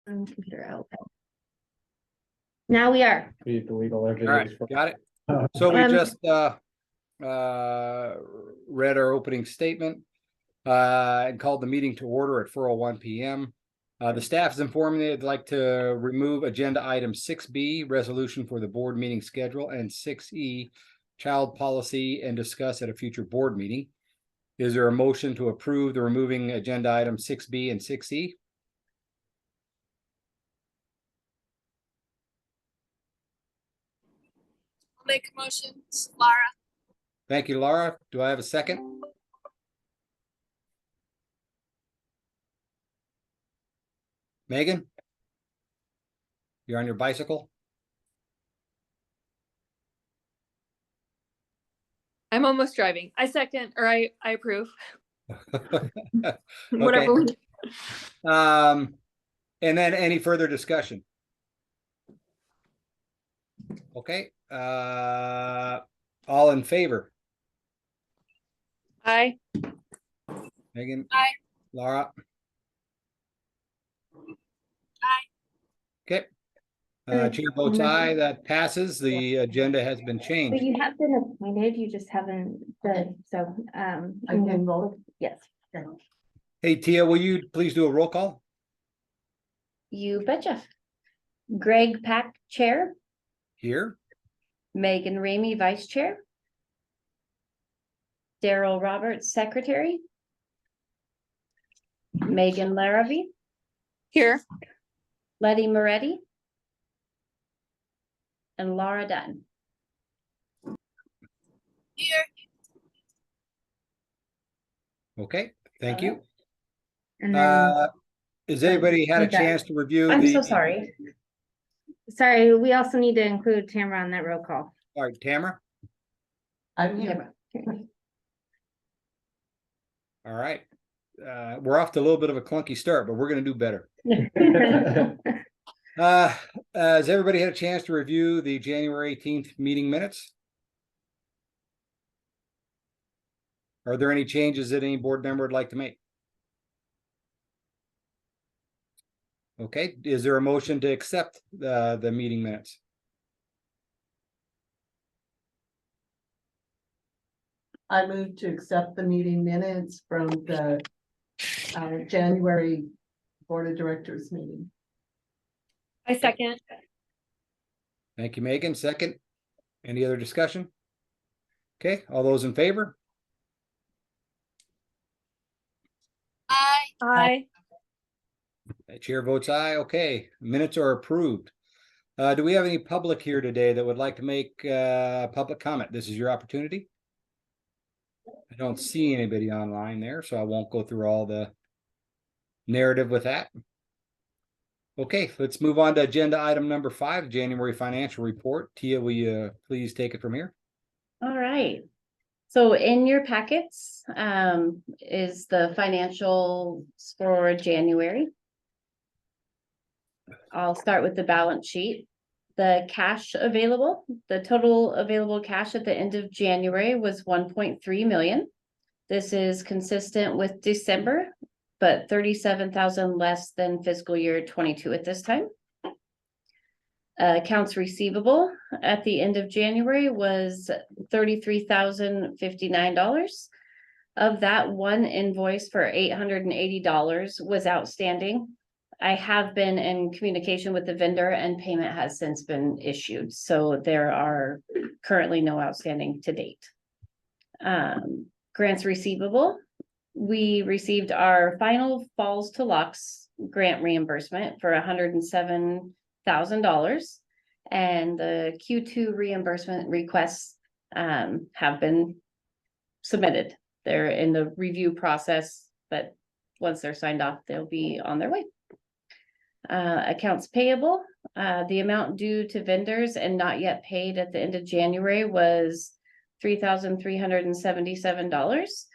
Computer out. Now we are. We delete all our All right, videos. got it. So we Um, just read our opening statement and called the meeting to order at 4:01 p.m. The staff is informing they'd like to remove agenda item 6B, resolution for the board meeting schedule, and 6E, child policy, and discuss at a future board meeting. Is there a motion to approve the removing agenda item 6B and 6E? I'll make a motion, Laura. Thank you, Laura. Do I have a second? Megan? You're on your bicycle? I'm almost driving. I second, or I approve. Okay. Whatever we And then any further discussion? Okay, all in favor? Aye. Megan? Aye. Laura? Aye. Okay. Chair votes aye, that passes. The agenda has been But changed. you have been appointed, you just haven't been, so, I can vote. yes, Hey, Tia, will you please do a roll call? you betcha. Greg Pack, Chair, Here. Megan Ramey, Vice Chair. Daryl Roberts, Secretary. Megan Larrabee, Here. Letty Moretti. And Laura Dunn. Here. Okay, thank you. And then, Has anybody had a with that- chance to review I'm the? so sorry. Sorry, we also need to include Tamara on that roll call. All right, Tamara. I'm here. All right. We're off to a little bit of a clunky start, but we're gonna do better. Has everybody had a chance to review the January 18th meeting minutes? Are there any changes that any board member would like to make? Okay, is there a motion to accept the meeting minutes? I move to accept the meeting minutes from the January Board of Directors meeting. I second. Thank you, Megan. Second. Any other discussion? Okay, all those in favor? Aye. Aye. Chair votes aye. Okay, minutes are approved. Do we have any public here today that would like to make public comment? This is your opportunity. I don't see anybody online there, so I won't go through all the narrative with that. Okay, let's move on to agenda item number 5, January financial report. Tia, will you please take it from here? All right. So in your packets is the financials for January. I'll start with the balance sheet. The cash available, the total available cash at the end of January was 1.3 million. This is consistent with December, but 37,000 less than fiscal year 22 at this time. Accounts receivable at the end of January was $33,059. Of that, one invoice for $880 was outstanding. I have been in communication with the vendor and payment has since been issued, so there are currently no outstanding to date. Grants receivable, we received our final Falls to Lux grant reimbursement for $107,000, and the Q2 reimbursement requests have been submitted. They're in the review process, but once they're signed off, they'll be on their way. Accounts payable, the amount due to vendors and not yet paid at the end of January was $3,377.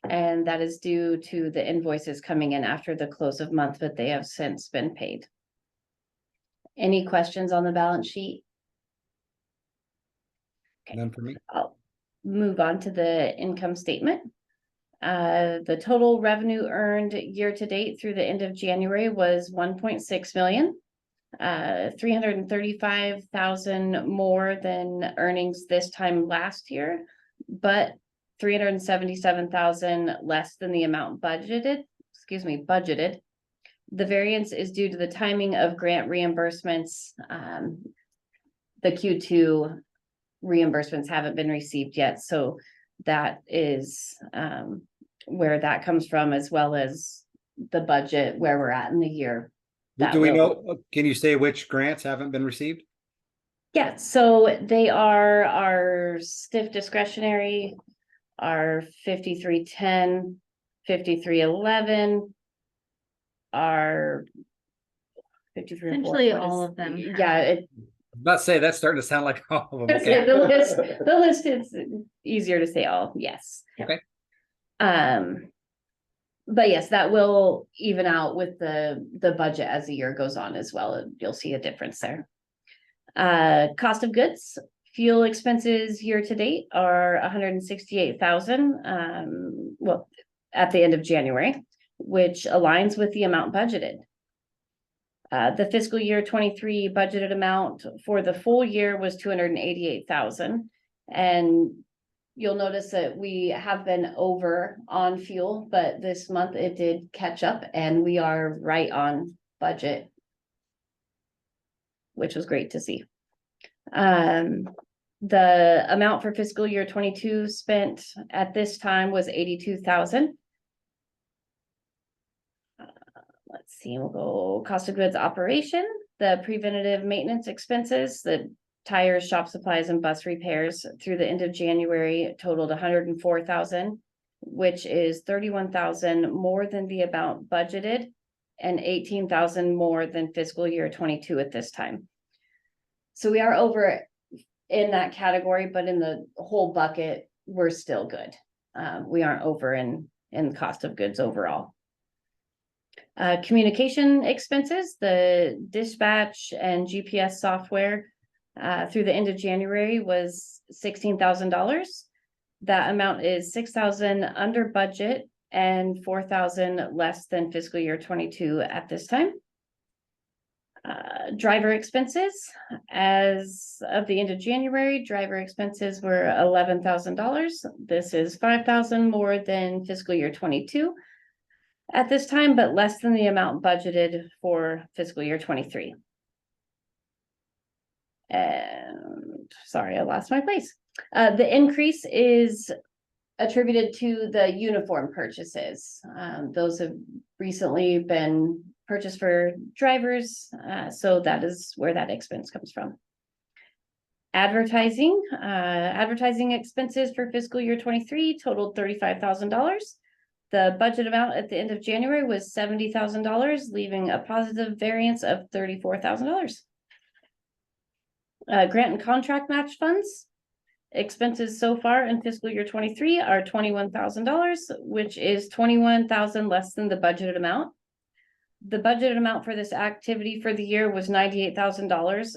And that is due to the invoices coming in after the close of month, but they have since been paid. Any questions on the balance sheet? None for me. I'll move on to the income statement. The total revenue earned year to date through the end of January was 1.6 million. 335,000 more than earnings this time last year, but 377,000 less than the amount budgeted. The variance is due to the timing of grant reimbursements. The Q2 reimbursements haven't been received yet, so that is where that comes from, as well as the budget, where we're at in the year. That Do we will- know, can you say which grants haven't been received? Yeah, so they are our stiff discretionary, our 5310, 5311, our 53. Essentially all of them have- Yeah, About to say, that's starting to sound like all of them. okay, Okay. the list is easier to say all, yes. Okay. But yes, that will even out with the budget as the year goes on as well. You'll see a difference there. Cost of goods, fuel expenses year to date are 168,000, well, at the end of January, which aligns with the amount budgeted. The fiscal year 23 budgeted amount for the full year was 288,000. And you'll notice that we have been over on fuel, but this month it did catch up and we are right on budget, which was great to see. The amount for fiscal year 22 spent at this time was 82,000. Let's see, we'll go cost of goods operation, the preventative maintenance expenses, the tires, shop supplies, and bus repairs through the end of January totaled 104,000, which is 31,000 more than the amount budgeted and 18,000 more than fiscal year 22 at this time. So we are over in that category, but in the whole bucket, we're still good. We aren't over in cost of goods overall. Communication expenses, the dispatch and GPS software through the end of January was $16,000. That amount is 6,000 under budget and 4,000 less than fiscal year 22 at this time. Driver expenses, as of the end of January, driver expenses were $11,000. This is 5,000 more than fiscal year 22 at this time, but less than the amount budgeted for fiscal year 23. And sorry, I lost my place. The increase is attributed to the uniform purchases. Those have recently been purchased for drivers, so that is where that expense comes from. Advertising expenses for fiscal year 23 totaled $35,000. The budget amount at the end of January was $70,000, leaving a positive variance of $34,000. Grant and contract match funds. Expenses so far in fiscal year 23 are $21,000, which is 21,000 less than the budgeted amount. The budgeted amount for this activity for the year was $98,000,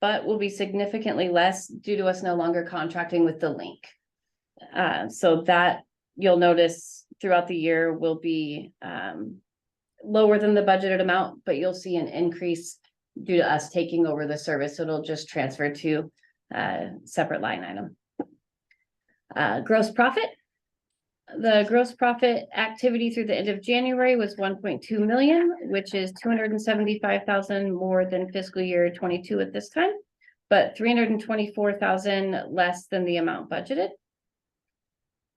but will be significantly less due to us no longer contracting with the link. So that you'll notice throughout the year will be lower than the budgeted amount, but you'll see an increase due to us taking over the service. So it'll just transfer to a separate line item. Gross profit. The gross profit activity through the end of January was 1.2 million, which is 275,000 more than fiscal year 22 at this time, but 324,000 less than the amount budgeted.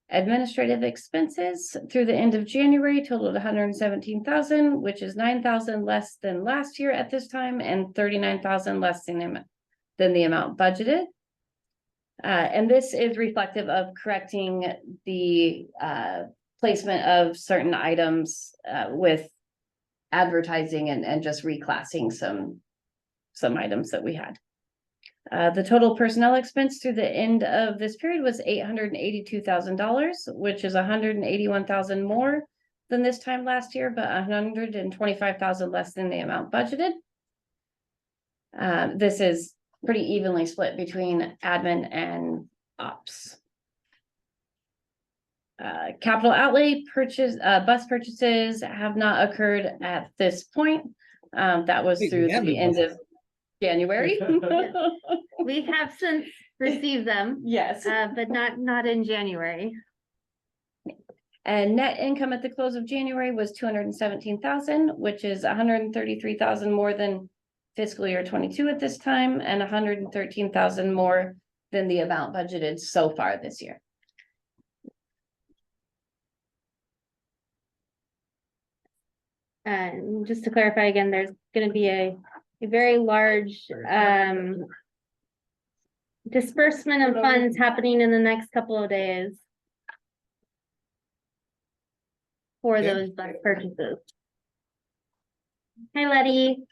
Administrative expenses through the end of January totaled 117,000, which is 9,000 less than last year at this time and 39,000 less than the amount budgeted. And this is reflective of correcting the placement of certain items with advertising and just reclassing some items that we had. The total personnel expense through the end of this period was $882,000, which is 181,000 more than this time last year, but 125,000 less than the amount budgeted. This is pretty evenly split between admin and ops. capital outlay bus purchases have not occurred at this point. That was Hey, through we have the new end buses. of January. We have since received them, Yes. but not in January. And net income at the close of January was 217,000, which is 133,000 more than fiscal year 22 at this time, and 113,000 more than the amount budgeted so far this year. Just to clarify again, there's gonna be a very large, disbursement of funds happening in the next couple of days for Okay. those bus purchases. Hi, Letty.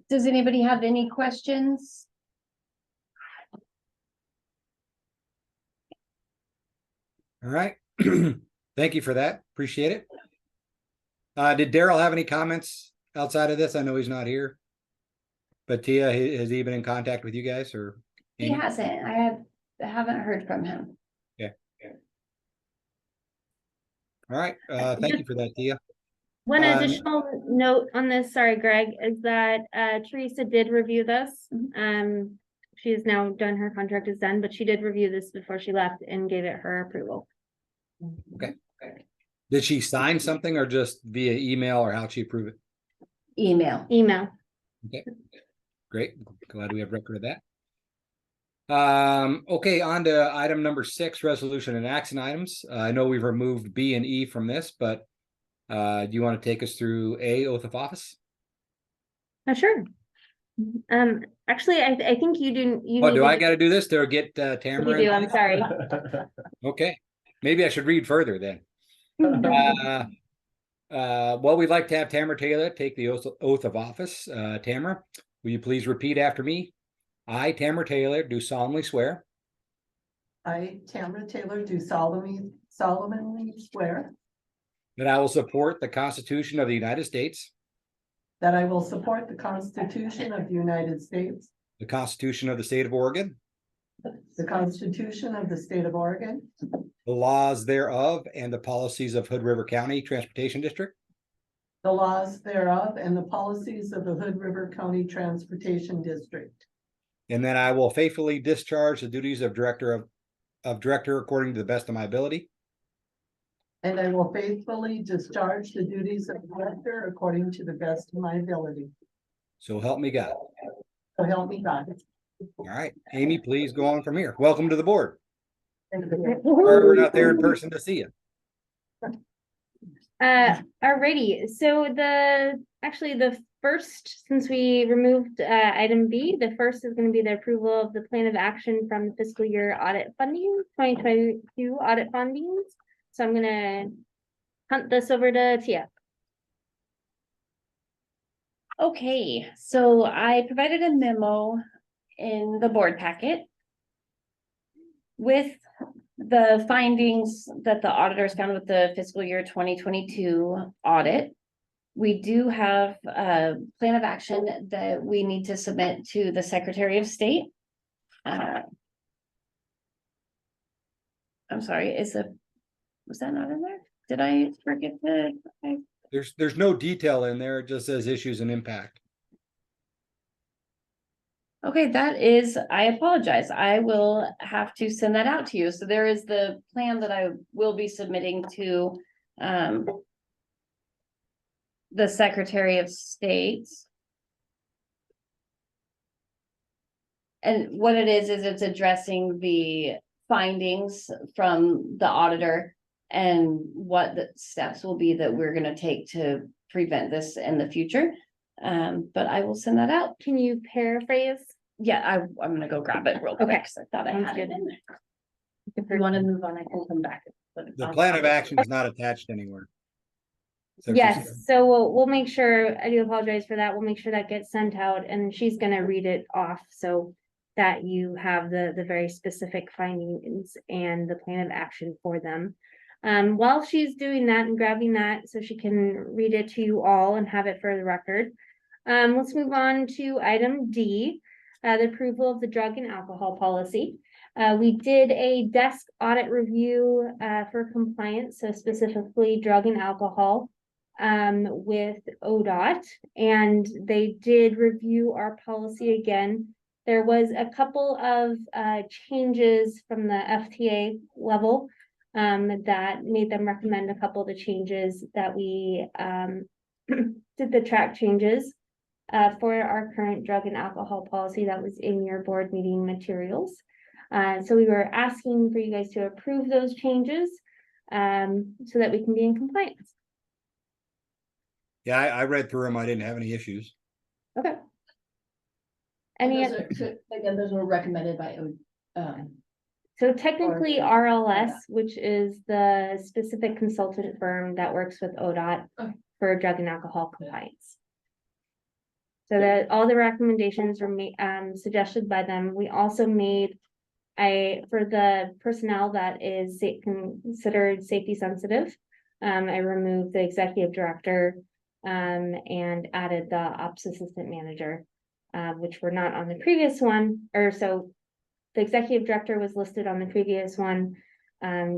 Does anybody have any questions? All right. Thank you for that. Appreciate it. Did Daryl have any comments outside of this? I know he's not here. But Tia, has he been in contact with you guys or? He Amy? hasn't. I haven't heard from him. All right. Thank you for that, Tia. One Um, additional note on this, sorry, Greg, is that Teresa did review this. She has now done, her contract is done, but she did review this before she left and gave it her approval. Did she sign something or just via email, or how'd she approve it? Email. Email. Great. Glad we have record of that. Okay, on to item number 6, resolution and action items. I know we've removed B and E from this, but do you want to take us through A, oath of office? Sure. Actually, I think you do. Oh, do I got to do this to get Tamara? You do, I'm sorry. Okay, maybe I should read further then. Well, we'd like to have Tamara Taylor take the oath of office. Tamara, will you please repeat after me? I, Tamara Taylor, do solemnly swear I, Tamara Taylor, do solemnly swear that I will support the Constitution of the United States, that I will support the Constitution of the United States, the Constitution of the State of Oregon, the Constitution of the State of Oregon, the laws thereof, and the policies of Hood River County Transportation District, the laws thereof, and the policies of the Hood River County Transportation District. and that I will faithfully discharge the duties of director according to the best of my ability. And I will faithfully discharge the duties of director according to the best of my ability. So help me God. So help me God. All right, Amy, please go on from here. Welcome to the board. Thank you. Sorry we're not there in person to see you. Alrighty, so actually the first, since we removed item B, the first is gonna be the approval of the plan of action from the fiscal year audit funding, 2022 audit fundings. So I'm gonna hunt this over to Tia. Okay, so I provided a memo in the board packet with the findings that the auditors found with the fiscal year 2022 audit. We do have a plan of action that we need to submit to the Secretary of State. I'm sorry, was that not in there? Did I forget to? There's no detail in there. It just says issues and impact. Okay, I apologize. I will have to send that out to you. So there is the plan that I will be submitting to the Secretary of State. And what it is it's addressing the findings from the auditor and what the steps will be that we're gonna take to prevent this in the future. But I will send that out. Can you paraphrase? Yeah, I'm gonna go grab it real quick. Okay. 'Cause I thought I Sounds had it good. in there. If you wanna move on, I can come back. The plan of action is not attached anywhere. So Yes, so we'll make sure, I do apologize for that. We'll make sure that gets sent out and she's gonna read it off so that you have the very specific findings and the plan of action for them. While she's doing that and grabbing that so she can read it to you all and have it for the record. Let's move on to item D, the approval of the drug and alcohol policy. We did a desk audit review for compliance, so specifically drug and alcohol with ODOT, and they did review our policy again. There was a couple of changes from the FTA level that made them recommend a couple of the changes that we did the track changes for our current drug and alcohol policy that was in your board meeting materials. So we were asking for you guys to approve those changes so that we can be in compliance. Yeah, I read through them. I didn't have any issues. Okay. And Any, those were recommended by, so technically Or- RLS, which is the specific consultant firm that works with ODOT Okay. for drug and alcohol compliance. So that all the recommendations were suggested by them. We also made for the personnel that is considered safety sensitive, I removed the executive director and added the ops assistant manager, which were not on the previous one, or so the executive director was listed on the previous one,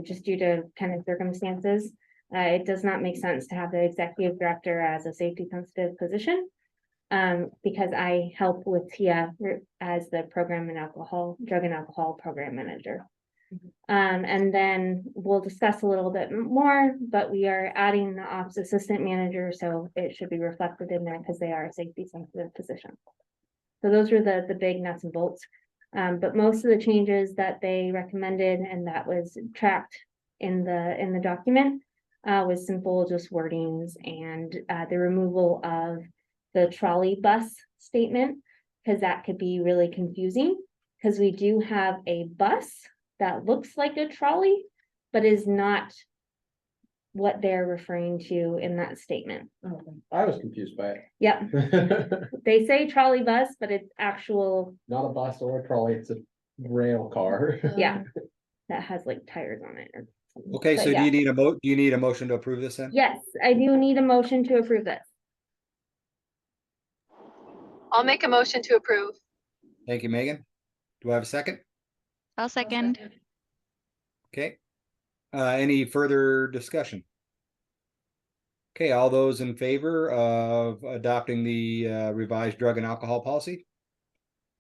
just due to kind of circumstances. It does not make sense to have the executive director as a safety sensitive position. Because I help with Tia as the drug and alcohol program manager. And then we'll discuss a little bit more, but we are adding the ops assistant manager, so it should be reflected in there because they are a safety sensitive position. So those were the big nuts and bolts. But most of the changes that they recommended and that was tracked in the document was simple, just wordings and the removal of the trolley bus statement, because that could be really confusing, because we do have a bus that looks like a trolley, but is not what they're referring to in that statement. I was confused by Yep, it. they say trolley bus, but it's actual, Not a bus or a trolley, it's a rail car. yeah, that has like tires on it. Okay, But so do yeah. you need a motion to approve this then? Yes, I do need a motion to approve this. I'll make a motion to approve. Thank you, Megan. Do I have a second? I'll second. Okay. Any further discussion? Okay, all those in favor of adopting the revised drug and alcohol policy?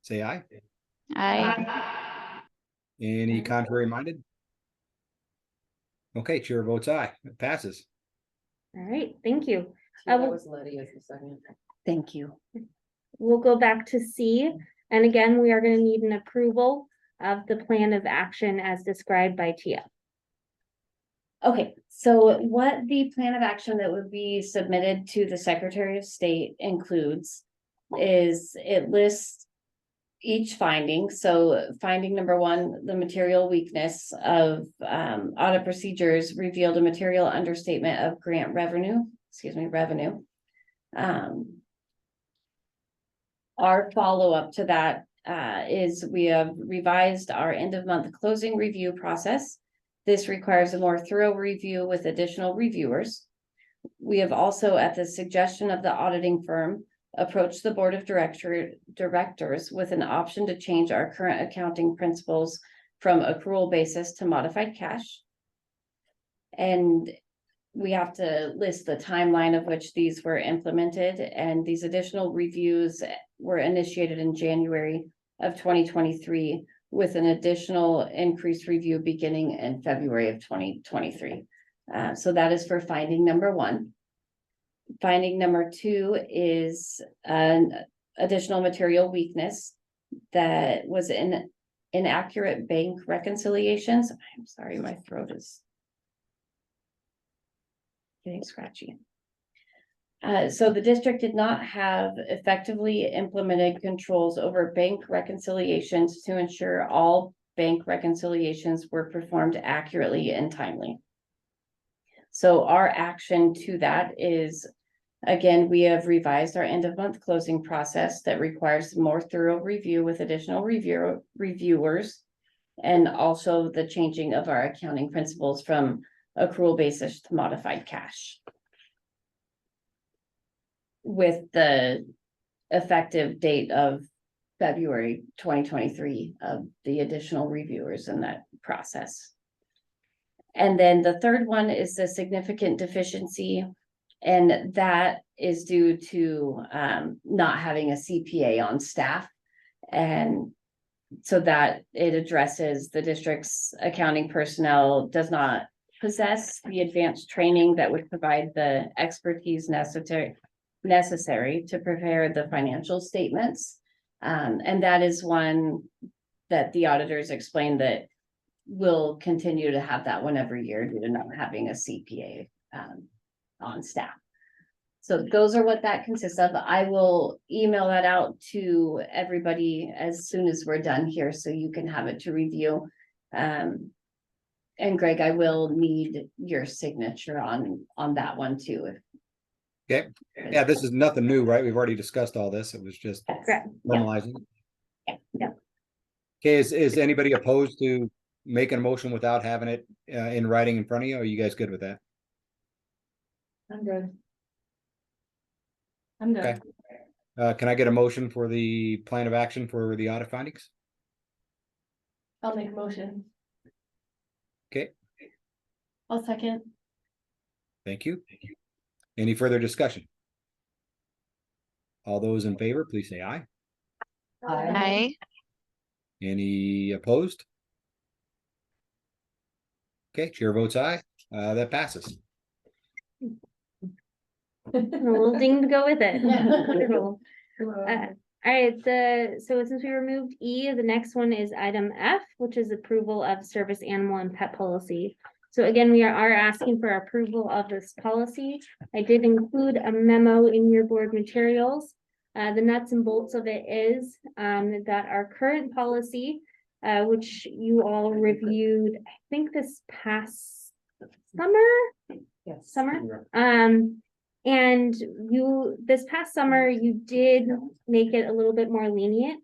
Say aye. Aye. Any contrary minded? Okay, chair votes aye. It passes. All right, thank you. That was Letty as the second. Thank you. We'll go back to C, and again, we are gonna need an approval of the plan of action as described by Tia. Okay, so what the plan of action that would be submitted to the Secretary of State includes is it lists each finding. So finding number one, the material weakness of audit procedures revealed a material understatement of grant revenue. Our follow-up to that is we have revised our end of month closing review process. This requires a more thorough review with additional reviewers. We have also, at the suggestion of the auditing firm, approached the board of directors with an option to change our current accounting principles from accrual basis to modified cash. And we have to list the timeline of which these were implemented, and these additional reviews were initiated in January of 2023 with an additional increased review beginning in February of 2023. So that is for finding number one. Finding number two is an additional material weakness that was in inaccurate bank reconciliations. I'm sorry, my throat is getting scratchy. So the district did not have effectively implemented controls over bank reconciliations to ensure all bank reconciliations were performed accurately and timely. So our action to that is, again, we have revised our end of month closing process that requires more thorough review with additional reviewers, and also the changing of our accounting principles from accrual basis to modified cash, with the effective date of February 2023 of the additional reviewers in that process. And then the third one is the significant deficiency. And that is due to not having a CPA on staff. And so that it addresses the district's accounting personnel does not possess the advanced training that would provide the expertise necessary to prepare the financial statements. And that is one that the auditors explained that we'll continue to have that one every year due to not having a CPA on staff. So those are what that consists of. I will email that out to everybody as soon as we're done here, so you can have it to review. And Greg, I will need your signature on that one too. Okay, yeah, this is nothing new, right? We've already discussed all this. It was just Correct. normalizing. Yeah. Okay, is anybody opposed to making a motion without having it in writing in front of you? Are you guys good with that? I'm good. I'm Okay. Can I get a motion for the plan of action for the audit findings? I'll make a motion. Okay, I'll second. thank you. Any further discussion? All those in favor, please say aye. Aye. Any opposed? Okay, chair votes aye. That passes. A little ding to go with it. Wonderful. Hello. All right, so since we removed E, the next one is item F, which is approval of service animal and pet policy. So again, we are asking for approval of this policy. I did include a memo in your board materials. The nuts and bolts of it is that our current policy, which you all reviewed, I think this past summer. And this past summer, you did make it a little bit more lenient.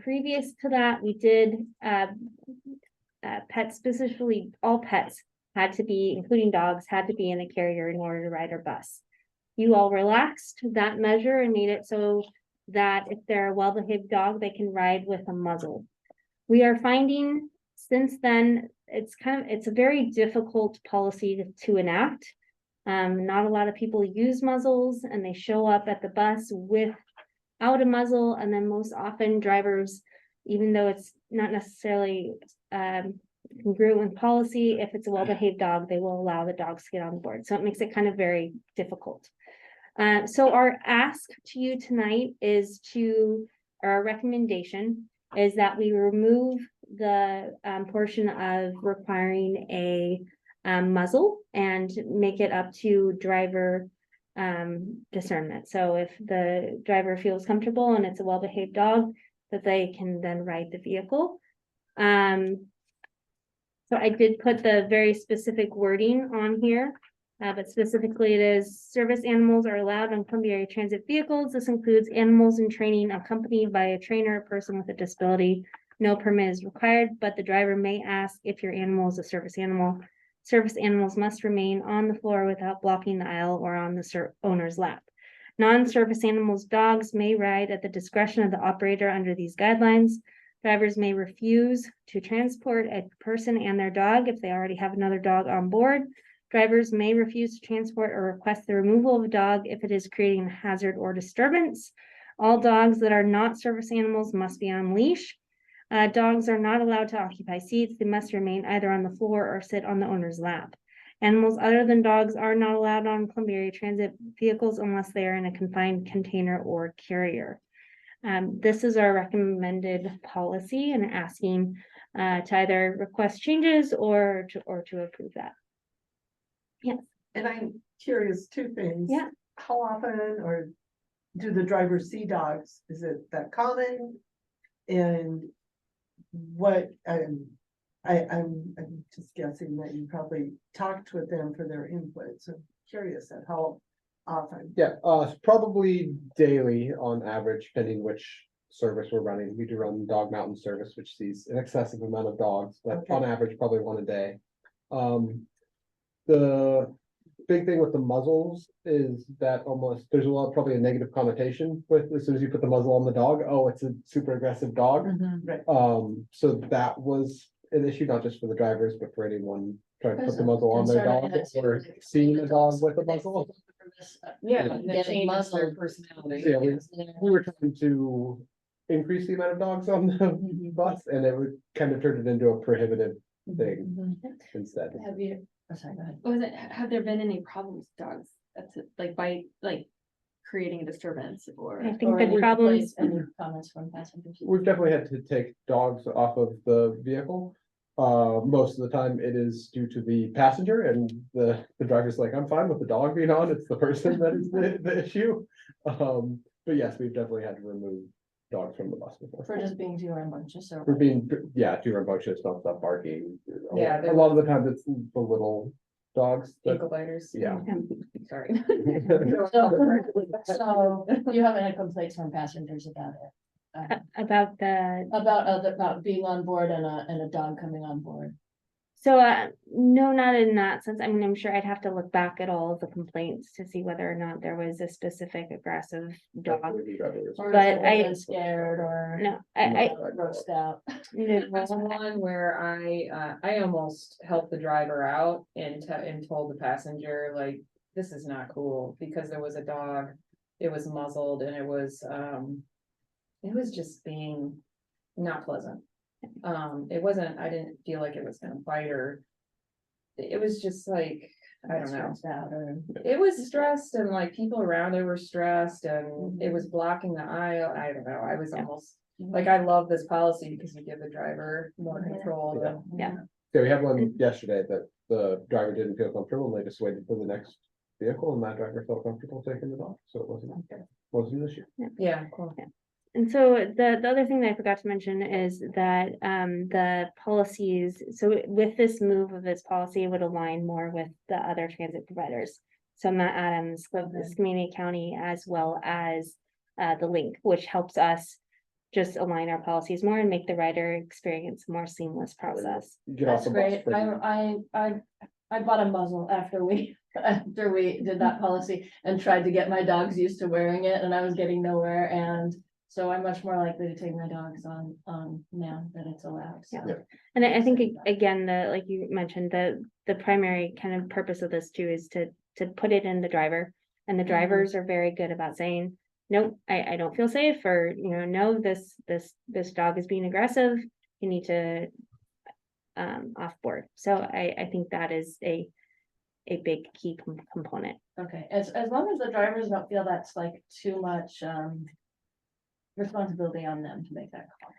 Previous to that, we did, pets, specifically all pets had to be, including dogs, had to be in a carrier in order to ride our bus. You all relaxed that measure and made it so that if they're a well-behaved dog, they can ride with a muzzle. We are finding since then, it's a very difficult policy to enact. Not a lot of people use muzzles and they show up at the bus without a muzzle. And then most often drivers, even though it's not necessarily congruent with policy, if it's a well-behaved dog, they will allow the dogs to get on board. So it makes it kind of very difficult. So our ask to you tonight is our recommendation is that we remove the portion of requiring a muzzle and make it up to driver discernment. So if the driver feels comfortable and it's a well-behaved dog, that they can then ride the vehicle. So I did put the very specific wording on here, but specifically it is service animals are allowed on Columbia area transit vehicles. This includes animals in training accompanied by a trainer, a person with a disability. No permit is required, but the driver may ask if your animal is a service animal. Service animals must remain on the floor without blocking the aisle or on the owner's lap. Non-service animals, dogs may ride at the discretion of the operator under these guidelines. Drivers may refuse to transport a person and their dog if they already have another dog on board. Drivers may refuse to transport or request the removal of a dog if it is creating a hazard or disturbance. All dogs that are not service animals must be on leash. Dogs are not allowed to occupy seats. They must remain either on the floor or sit on the owner's lap. Animals other than dogs are not allowed on Columbia area transit vehicles unless they are in a confined container or carrier. This is our recommended policy and asking to either request changes or to approve that. Yes. And I'm curious, two things. Yeah. How often or do the drivers see dogs? Is it that common? And what, I'm just guessing that you probably talked with them for their input, so curious at how often. Yeah, probably daily on average, depending which service we're running. We do run Dog Mountain service, which sees an excessive amount of dogs, but Okay. on average, probably one a day. The big thing with the muzzles is that almost, there's a lot, probably a negative connotation with, as soon as you put the muzzle on the dog, oh, it's a super aggressive dog. Right. So that was an issue, not just for the drivers, but for anyone trying to put the muzzle on their dog or seeing a dog with a muzzle. Yeah, Yeah. that changes their So, personality. yeah, we were trying to increase the amount of dogs on the bus, and it would kind of turn it into a prohibitive thing instead. Have you, oh, sorry, go ahead. Was it, have there been any problems with dogs? That's it, like by, like creating a disturbance or? I think Or the any problems, complaints, any comments from passengers? We've definitely had to take dogs off of the vehicle. Most of the time it is due to the passenger, and the driver's like, I'm fine with the dog being on, it's the person that is the issue. But yes, we've definitely had to remove dogs from the bus before. For just being too rambunctious or? For being, yeah, too rambunctious, don't stop barking. Yeah, A lot of the time it's the little dogs that, Ankle biters? yeah. Sorry. So you haven't had complaints from passengers about it? about the, About being on board and a dog coming on board? so, no, not in that sense. I mean, I'm sure I'd have to look back at all of the complaints to see whether or not there was a specific aggressive dog. Or But has I- anyone been scared or? No, I, Roast out? That's one where I almost helped the driver out and told the passenger, like, this is not cool, because there was a dog. It was muzzled and it was just being not pleasant. It wasn't, I didn't feel like it was gonna bite her. It was just like, I don't know. Stressed out or? It was stressed and like people around it were stressed and it was blocking the aisle. I don't know. I was Yeah. almost, like, I love this policy because you give the driver more Yeah. control. Yeah. Yeah. Yeah, we had one yesterday that the driver didn't feel comfortable, and they just waited for the next vehicle, and that driver felt comfortable taking the dog, so it wasn't an issue. Yeah, cool. and so the other thing that I forgot to mention is that, the policies, so with this move of this policy, it would align more with the other transit providers. So Matt Adams, Community County, as well as, the link, which helps us just align our policies more and make the rider experience a more seamless process. Get off That's the bus great. pretty- I bought a muzzle after we did that policy and tried to get my dogs used to wearing it, and I was getting nowhere, and so I'm much more likely to take my dogs on now that it's allowed, so. Yeah. And I think, again, like you mentioned, the primary kind of purpose of this too is to put it in the driver. And the drivers are very good about saying, nope, I don't feel safe, or, no, this dog is being aggressive, you need to off board. So I think that is a big key component. Okay, as long as the drivers don't feel that's like too much responsibility on them to make that call.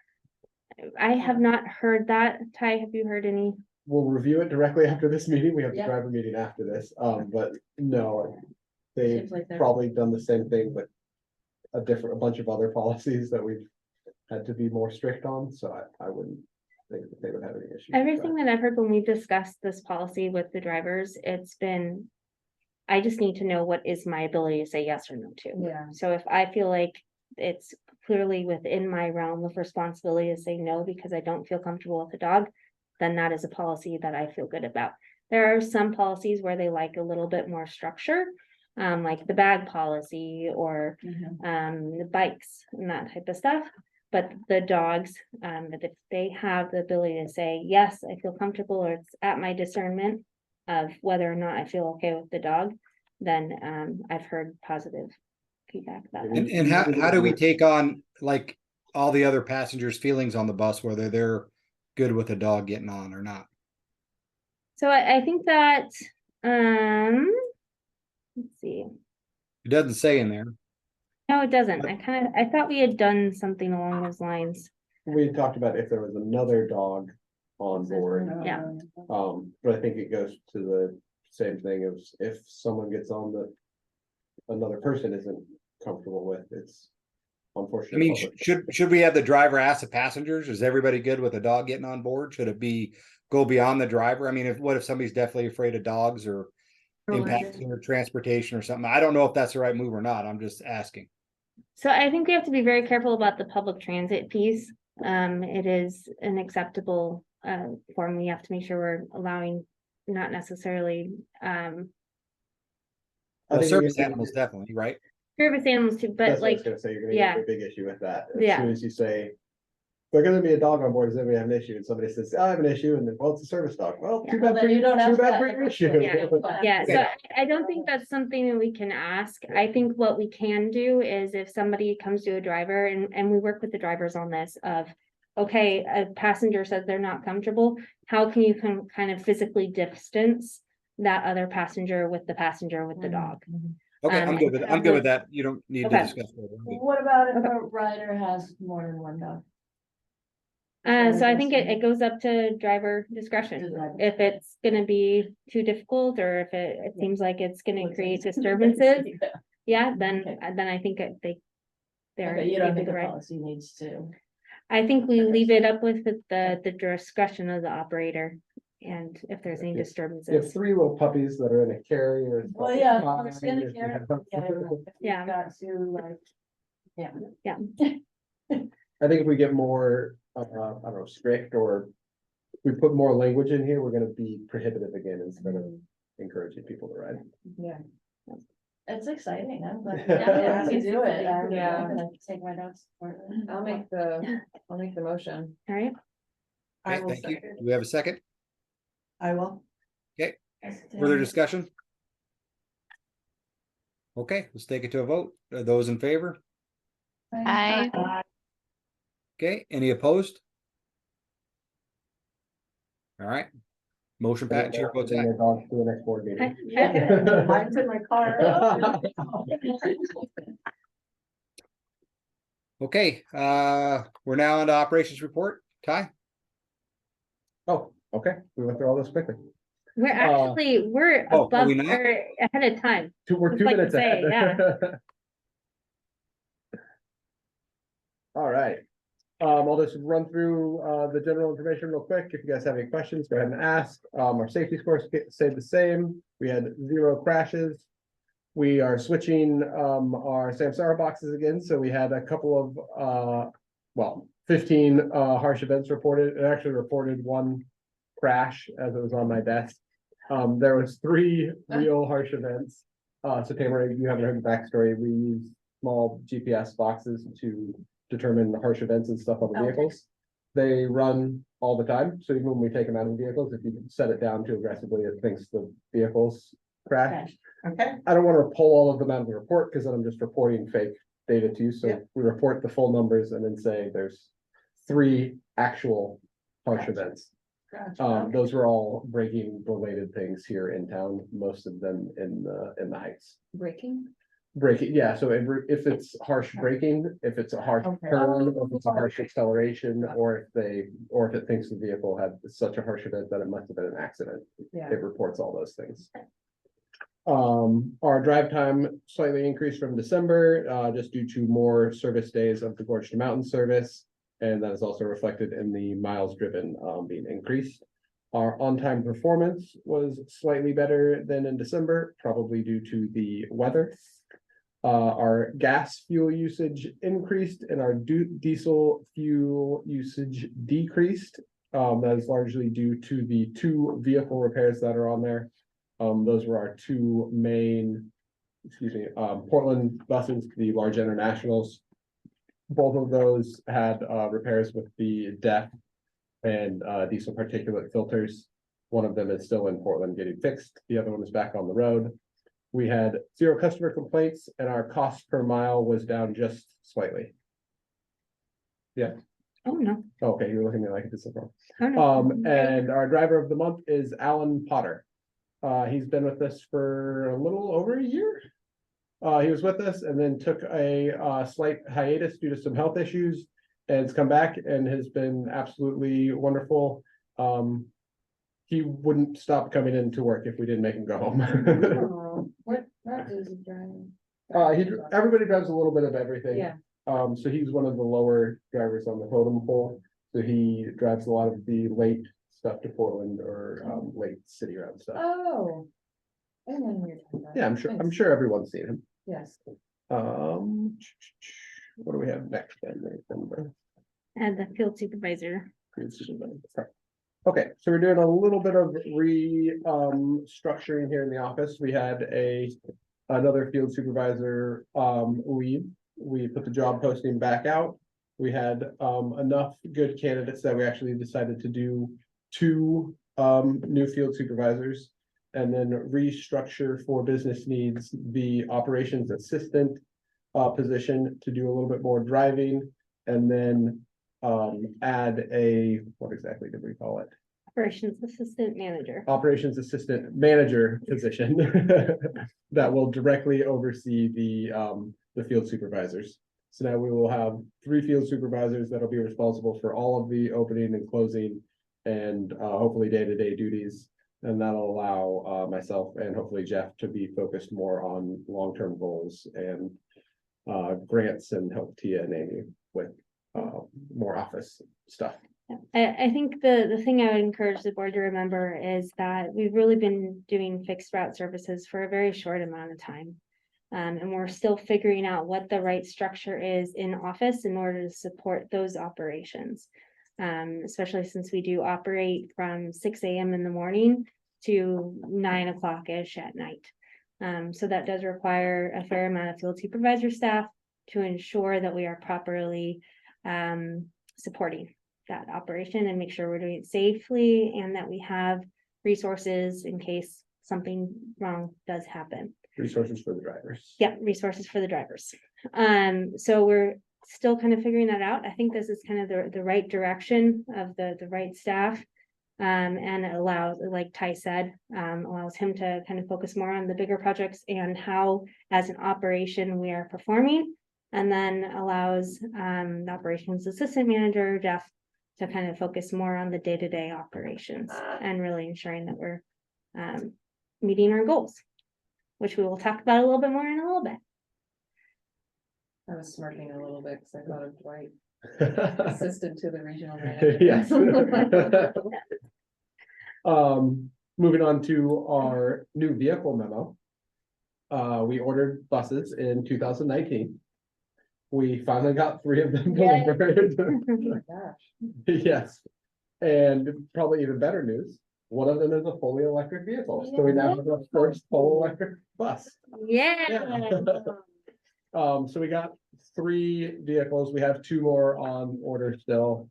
I have not heard that. Ty, have you heard any? We'll review it directly after this meeting, we have the Yeah. driver meeting after this, but no. They've Seems like they're- probably done the same thing, but a bunch of other policies that we've had to be more strict on, so I wouldn't think that they would have any issues. with Everything that I've heard when we've discussed this policy with the drivers, it's been, I just need to know what is my ability to say yes or no to. Yeah. So if I feel like it's clearly within my realm of responsibility to say no because I don't feel comfortable with the dog, then that is a policy that I feel good about. There are some policies where they like a little bit more structure, like the bag policy or the bikes and that type of stuff. But the dogs, that if they have the ability to say, yes, I feel comfortable, or it's at my discernment of whether or not I feel okay with the dog, then I've heard positive feedback about that. And how do we take on like all the other passengers' feelings on the bus, whether they're good with a dog getting on or not? So I think that, let's see. It doesn't say in there. No, it doesn't. I thought we had done something along those lines. We had talked about if there was another dog on board, Yeah. but I think it goes to the same thing as if someone gets on that another person isn't comfortable with, it's I unfortunate. mean, public- should we have the driver ask the passengers, is everybody good with a dog getting on board? Should it go beyond the driver? I mean, what if somebody's definitely afraid of dogs or impacting their transportation or something? I don't know if that's the right move or not. I'm just asking. So I think we have to be very careful about the public transit piece. It is an acceptable form. We have to make sure we're allowing, not necessarily Well, think service we- animals definitely, right? Service animals too, but That's what I was like, gonna say, you're gonna yeah. get a big issue with that. As Yeah. soon as you say. There's gonna be a dog on board, then we have an issue, and somebody says, I have an issue, and then, well, it's a service dog. Well, Yeah. too Well, bad then for you don't have too bad that for in your the issue. first place. yeah, so Yeah. I don't think that's something that we can ask. I think what we can do is if somebody comes to a driver and we work with the drivers on this of. Okay, a passenger says they're not comfortable, how can you kind of physically distance that other passenger with the dog? Okay, I'm good with it. I'm good with and- that. You don't need to Okay. discuss. that. I'm good. What about if a rider has more than one dog? So I think it goes up to driver discretion. If it's gonna be too difficult or if it seems like it's gonna create disturbances, yeah, then I think they're. Okay, you don't they think did the right. policy needs to? I think we Okay. leave it up with the discretion of the operator and if there's any You have disturbances. 3 little puppies that are in a carrier. it's Well, probably yeah, fine it's gonna if you carry- have- Yeah. Got to like. Yeah. Yeah, I think if we get more, I don't know, strict or. We put more language in here, we're gonna be prohibitive again instead of encouraging people to ride. Yeah. It's exciting, I'm glad we do it, I'm Yeah. gonna take my dogs. I'll make the motion. all right. I Okay, will thank you. second. Do we have a second? I will. Further discussion? Okay, let's take it to a vote. Are those in favor? Aye. Okay, any opposed? All right. Motion pat, chair votes Bring aye. their dogs to the next board meeting. Mine's in my car. Okay, we're now on to operations report. Ty? Oh, okay, we went through all this quickly. We're actually, we're Oh, are above, we not? we're ahead of time. We're Just 2 like to minutes say, ahead. All right. I'll just run through the general information real quick. If you guys have any questions, go ahead and ask. Our safety scores stayed the same. We had 0 crashes. We are switching our Samsara boxes again, so we had a couple of 15 harsh events reported. It actually reported 1 crash as it was on my desk. There was 3 real harsh events. So Tamara, you haven't heard the backstory. We use small GPS boxes to determine the harsh events and stuff on the Okay. vehicles. They run all the time, so even when we take them out of the vehicles, if you set it down too aggressively, it thinks the vehicles crashed. Okay, I don't want to pull all of them out of the report because then I'm just reporting fake data to you. So Yeah. we report the full numbers and then say there's 3 actual harsh events. gotcha. Those were all breaking related things here in town, most of them in the heights. Breaking? Breaking, yeah, so if it's harsh braking, if it's a harsh Okay. turn, or if it's a harsh acceleration, or if it thinks the vehicle had such a harsh event that it must have been an accident, Yeah. it reports all those things. Our drive time slightly increased from December, just due to more service days of the Gorge to Mountain service. And that is also reflected in the miles driven, being increased. Our on-time performance was slightly better than in December, probably due to the weather. Our gas fuel usage increased and our diesel fuel usage decreased. That is largely due to the 2 vehicle repairs that are on there. Those were our 2 main, Portland buses, the large internationals. Both of those had repairs with the DEF and diesel particulate filters. One of them is still in Portland getting fixed. The other one is back on the road. We had 0 customer complaints and our cost per mile was down just slightly. Oh, no. Okay, you're looking at me like this is wrong. Oh, no. And our driver of the month is Alan Potter. He's been with us for a little over a year. He was with us and then took a slight hiatus due to some health issues and has come back and has been absolutely wonderful. He wouldn't stop coming into work if we didn't make him go home. Oh, what does he drive? Everybody drives a little bit of everything. Yeah. So he's one of the lower drivers on the totem pole. So he drives a lot of the late stuff to Portland or late city route stuff. Oh. I know who you're talking about. Yeah, I'm Thanks. sure everyone's seen him. Yes. What do we have next then? And the field supervisor. Okay, so we're doing a little bit of structuring here in the office. We had a another field supervisor, leave. We put the job posting back out. We had, enough good candidates that we actually decided to do two, new field supervisors. And then restructure for business needs, the operations assistant, position to do a little bit more driving. And then, add a, what exactly did we call it? Operations assistant manager. Operations assistant manager position that will directly oversee the field supervisors. So now we will have 3 field supervisors that'll be responsible for all of the opening and closing and hopefully day-to-day duties. And that'll allow myself and hopefully Jeff to be focused more on long-term goals and grants and help Tia and Amy with more office stuff. I think the thing I would encourage the board to remember is that we've really been doing fixed route services for a very short amount of time. And we're still figuring out what the right structure is in office in order to support those operations. Especially since we do operate from 6 a.m. in the morning to 9 o'clock-ish at night. So that does require a fair amount of field supervisor staff to ensure that we are properly supporting that operation and make sure we're doing it safely and that we have resources in case something wrong does happen. Resources for the drivers. Yeah, resources for the drivers. So we're still kind of figuring that out. I think this is kind of the right direction of the right staff. And it allows, like Ty said, allows him to kind of focus more on the bigger projects and how, as an operation, we are performing. And then allows the operations assistant manager, Jeff, to kind of focus more on the day-to-day operations and really ensuring that we're meeting our goals, which we will talk about a little bit more in a little bit. I was smirking a little bit because I thought of Dwight, assistant to the regional manager. Yes. Moving on to our new vehicle memo. We ordered buses in 2019. We finally got 3 of them delivered. Oh my gosh. Yes, and probably even better news, one of them is a fully electric vehicle, so we now have our first full electric bus. Yeah. So we got 3 vehicles, we have 2 more on order still.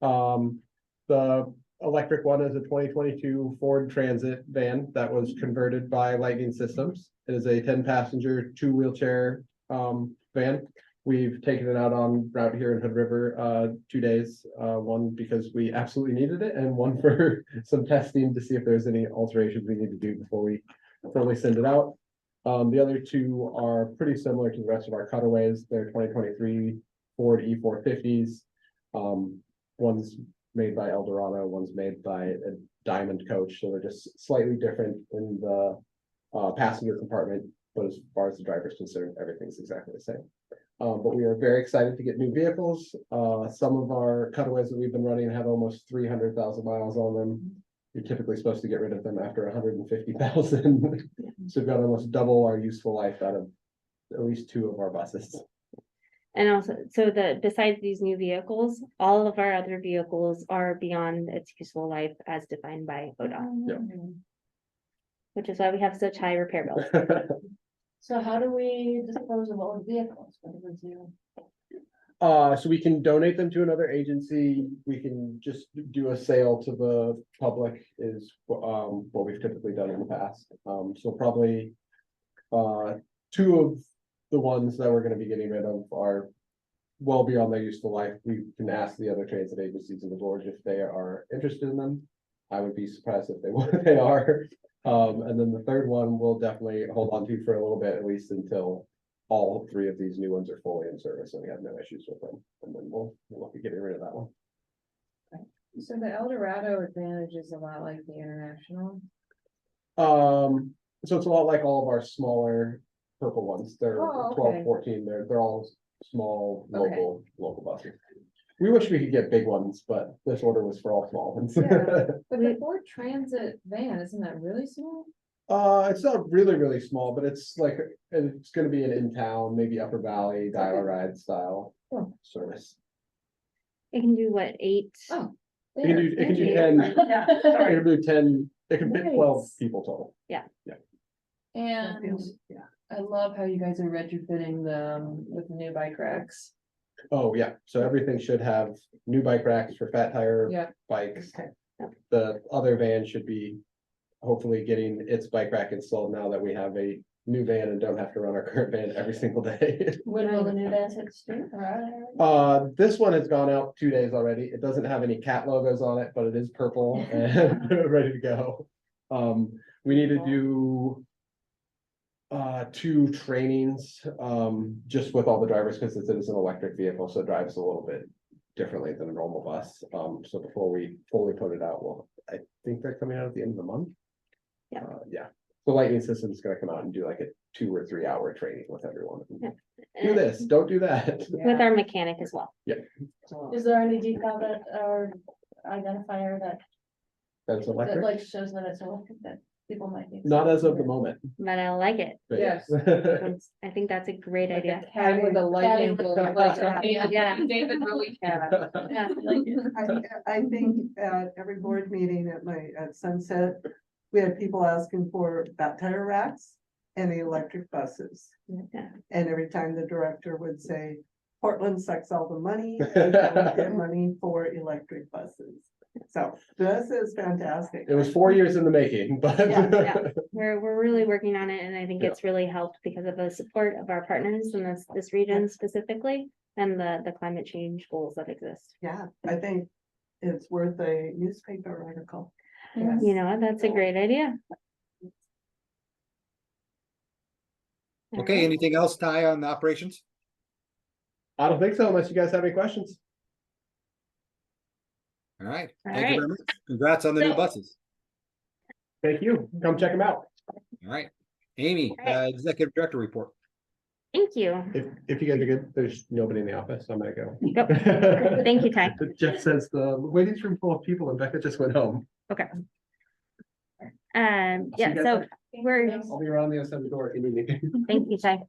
The electric one is a 2022 Ford Transit van that was converted by Lightning Systems. It is a 10-passenger, 2 wheelchair van. We've taken it out on route here in Hood River 2 days, one because we absolutely needed it and one for some testing to see if there's any alterations we need to do before we fully send it out. The other 2 are pretty similar to the rest of our cutaways. They're 2023 Ford E450s. One's made by Eldorado, one's made by a Diamond Coach, so they're just slightly different in the passenger compartment, but as far as the driver's concerned, everything's exactly the same. But we are very excited to get new vehicles. Some of our cutaways that we've been running have almost 300,000 miles on them. You're typically supposed to get rid of them after 150,000. So we've got almost double our useful life out of at least 2 of our buses. And also, so besides these new vehicles, all of our other vehicles are beyond its useful life as defined by ODOT. Yep. Which is why we have such high repair bills. So how do we dispose of old vehicles? What do we do? So we can donate them to another agency. We can just do a sale to the public is what we've typically done in the past. So probably 2 of the ones that we're going to be getting rid of are well beyond their useful life. We can ask the other transit agencies in the gorge if they are interested in them. I would be surprised if they are. And then the 3rd one we'll definitely hold on to for a little bit, at least until all 3 of these new ones are fully in service and we have no issues with them. And then we'll look at getting rid of that one. So the Eldorado Advantage is a lot like the International. So it's a lot like all of our smaller purple ones. They're Oh, 12, okay. 14. They're all small Okay. local buses. We wish we could get big ones, but this order was for all small ones. Yeah. But the Ford Transit van, isn't that really small? It's not really small, but it's like it's going to be an in-town, maybe Upper Valley dial ride style Oh. service. It can do what, 8? Oh. It can do 10. It can do 10. It can fit 12 Nice. people total. And Yeah. I love how you guys are retrofitting them with the new bike racks. Oh, yeah, so everything should have new bike racks for fat tire Yeah. bikes. Okay. The other van should be hopefully getting its bike rack installed now that we have a new van and don't have to run our current van every single day. When will the new vans hit the street? Alright. This one has gone out 2 days already. It doesn't have any cat logos on it, but it is purple and ready to go. We need to do 2 trainings, just with all the drivers, because it is an electric vehicle, so it drives a little bit differently than a normal bus. So before we fully put it out, well, I think they're coming out at the end of the month. Yeah. Yeah, the lightning system is gonna come out and do like a 2 or 3 hour training with everyone. Yeah. Do this, don't do that. With our mechanic as well. Is there any decal that or identifier that That's that electric, like shows that it's electric that people might be? not as of the moment. But I like it. But Yes. I think that's a great Like a idea. cat with a lightning bolt, like Yeah. David Bowie cat. Yeah, I like it. I think at every board meeting at Sunset, we had people asking for fat tire racks and the electric buses. Yeah. And every time the director would say, Portland sucks all the money, we don't get money for electric buses. So this is fantastic. It was 4 years in the making, but. Yeah. We're really working on it, and I think Yeah. it's really helped because of the support of our partners in this region specifically, and the climate change goals that exist. Yeah, I think it's worth a newspaper article. Yes. You know, that's a great idea. Okay, anything else, Ty, on the operations? I don't think so, unless you guys have any questions. All right, All thank you right. very much. Congrats on the new So- buses. Thank you. Come check them out. All right. Amy, All right. Executive Director report. Thank you. If you guys are good, there's nobody in the office, so I'm gonna go. Yep. Thank you, Ty. Jeff says the waiting room full of people and Becca just went home. Okay. See Yeah, you so guys we're, I'll be around the other side of the door if you need me. thank you, Ty.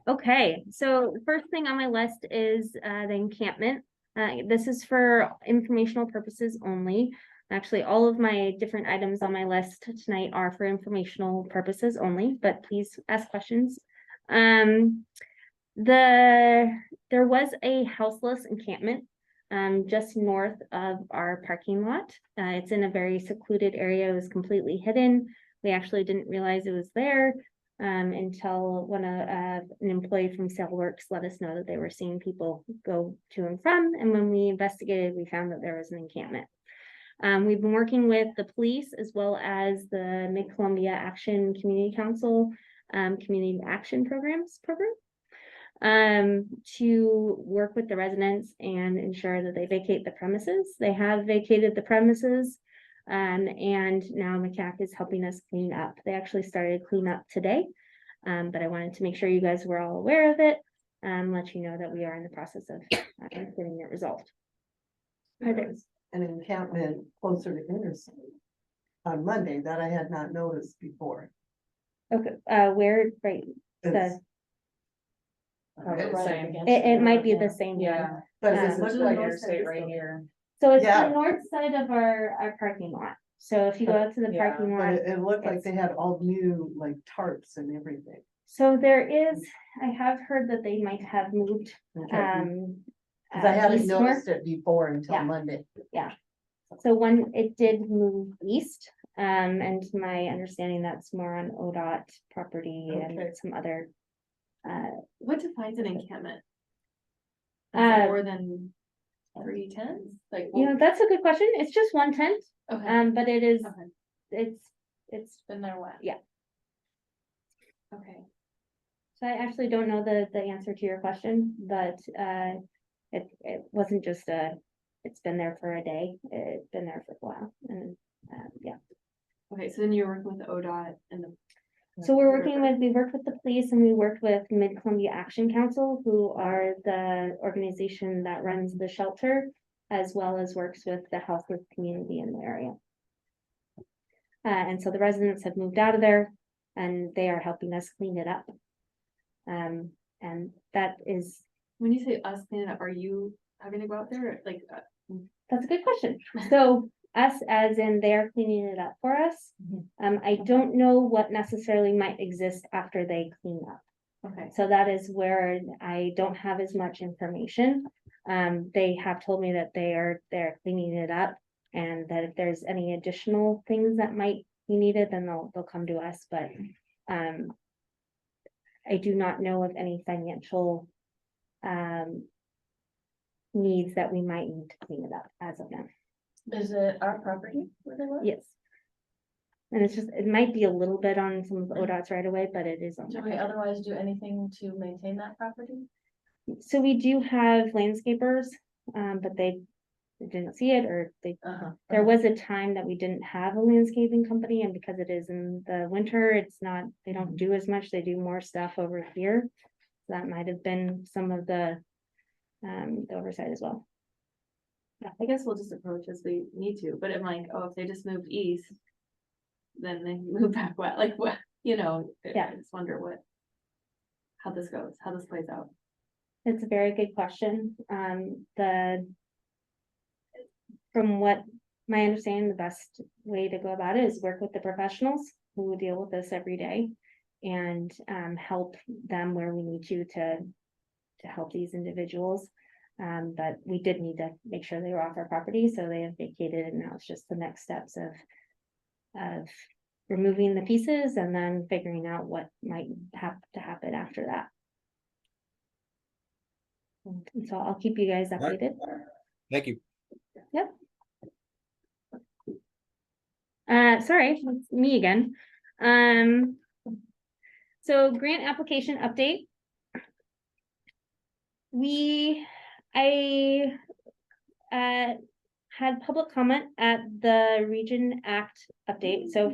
Okay, so the first thing on my list is the encampment. This is for informational purposes only. Actually, all of my different items on my list tonight are for informational purposes only, but please ask questions. There was a houseless encampment just north of our parking lot. It's in a very secluded area. It was completely hidden. We actually didn't realize it was there until an employee from SailWorks let us know that they were seeing people go to and from. And when we investigated, we found that there was an encampment. We've been working with the police as well as the Mid-Columbia Action Community Council Community Action program to work with the residents and ensure that they vacate the premises. They have vacated the premises, and now MCAC is helping us clean up. They actually started clean up today, but I wanted to make sure you guys were all aware of it, let you know that we are in the process of getting it resolved. Are there- There's an encampment closer to Interstate on Monday that I had not noticed before. Okay, where, right, It's- Probably the same. it might be the same one. Yeah. But Yeah. it This looks is like like it's interstate right here. So it's Yeah. the north side of our parking lot. So if you go out to the Yeah, parking But lot, it looked like they had all new like tarps and everything. so there is, I have heard that they might have moved, Okay. Cause I uh, hadn't east more. noticed it before until Yeah. Monday. So when it did move east, and my understanding that's more on ODOT property Okay. and some other. What defines an encampment? Uh, More than 3 tents? Like, You know, that's a good question. It's just one tent, okay, but it is, okay, it's, been there what? Yeah. Okay, so I actually don't know the answer to your question, but, it wasn't just it's been there for a day. It's been there for a while and, yeah. okay, so then you're working with the ODOT and the. So we worked with the police and we worked with Mid-Columbia Action Council, who are the organization that runs the shelter, as well as works with the houseless community in the area. And so the residents have moved out of there and they are helping us clean it up. And that is, When you say us cleaning up, are you having to go out there, like, that's a good question. So us as in they're cleaning it up for us. I don't know what necessarily might exist after they clean up. Okay. So that is where I don't have as much information. They have told me that they're cleaning it up, and that if there's any additional things that might be needed, then they'll come to us, but I do not know of any financial needs that we might need to clean it up as of now. Is it our property where they live? Yes. And it's just, it might be a little bit on some of the ODOT's right away, but it is on. Do we otherwise do anything to maintain that property? So we do have landscapers, but they didn't see it, or there was a time that we didn't have a landscaping company, and because it is in the winter, it's not, they don't do as much, they do more stuff over here. That might have been some of the oversight as well. Yeah, I guess we'll just approach as we need to, but I'm like, oh, if they just moved east, then they move back west, like what, you know, Yeah. I just wonder how this goes, how this plays out. It's a very good question. From what my understanding, the best way to go about it is work with the professionals who deal with this every day, and help them where we need to help these individuals. But we did need to make sure they were off our property, so they have vacated, and now it's just the next steps of removing the pieces and then figuring out what might have to happen after that. And so I'll keep you guys updated. Thank you. Yep. Sorry, it's me again. So grant application update. I had public comment at the Region Act update. So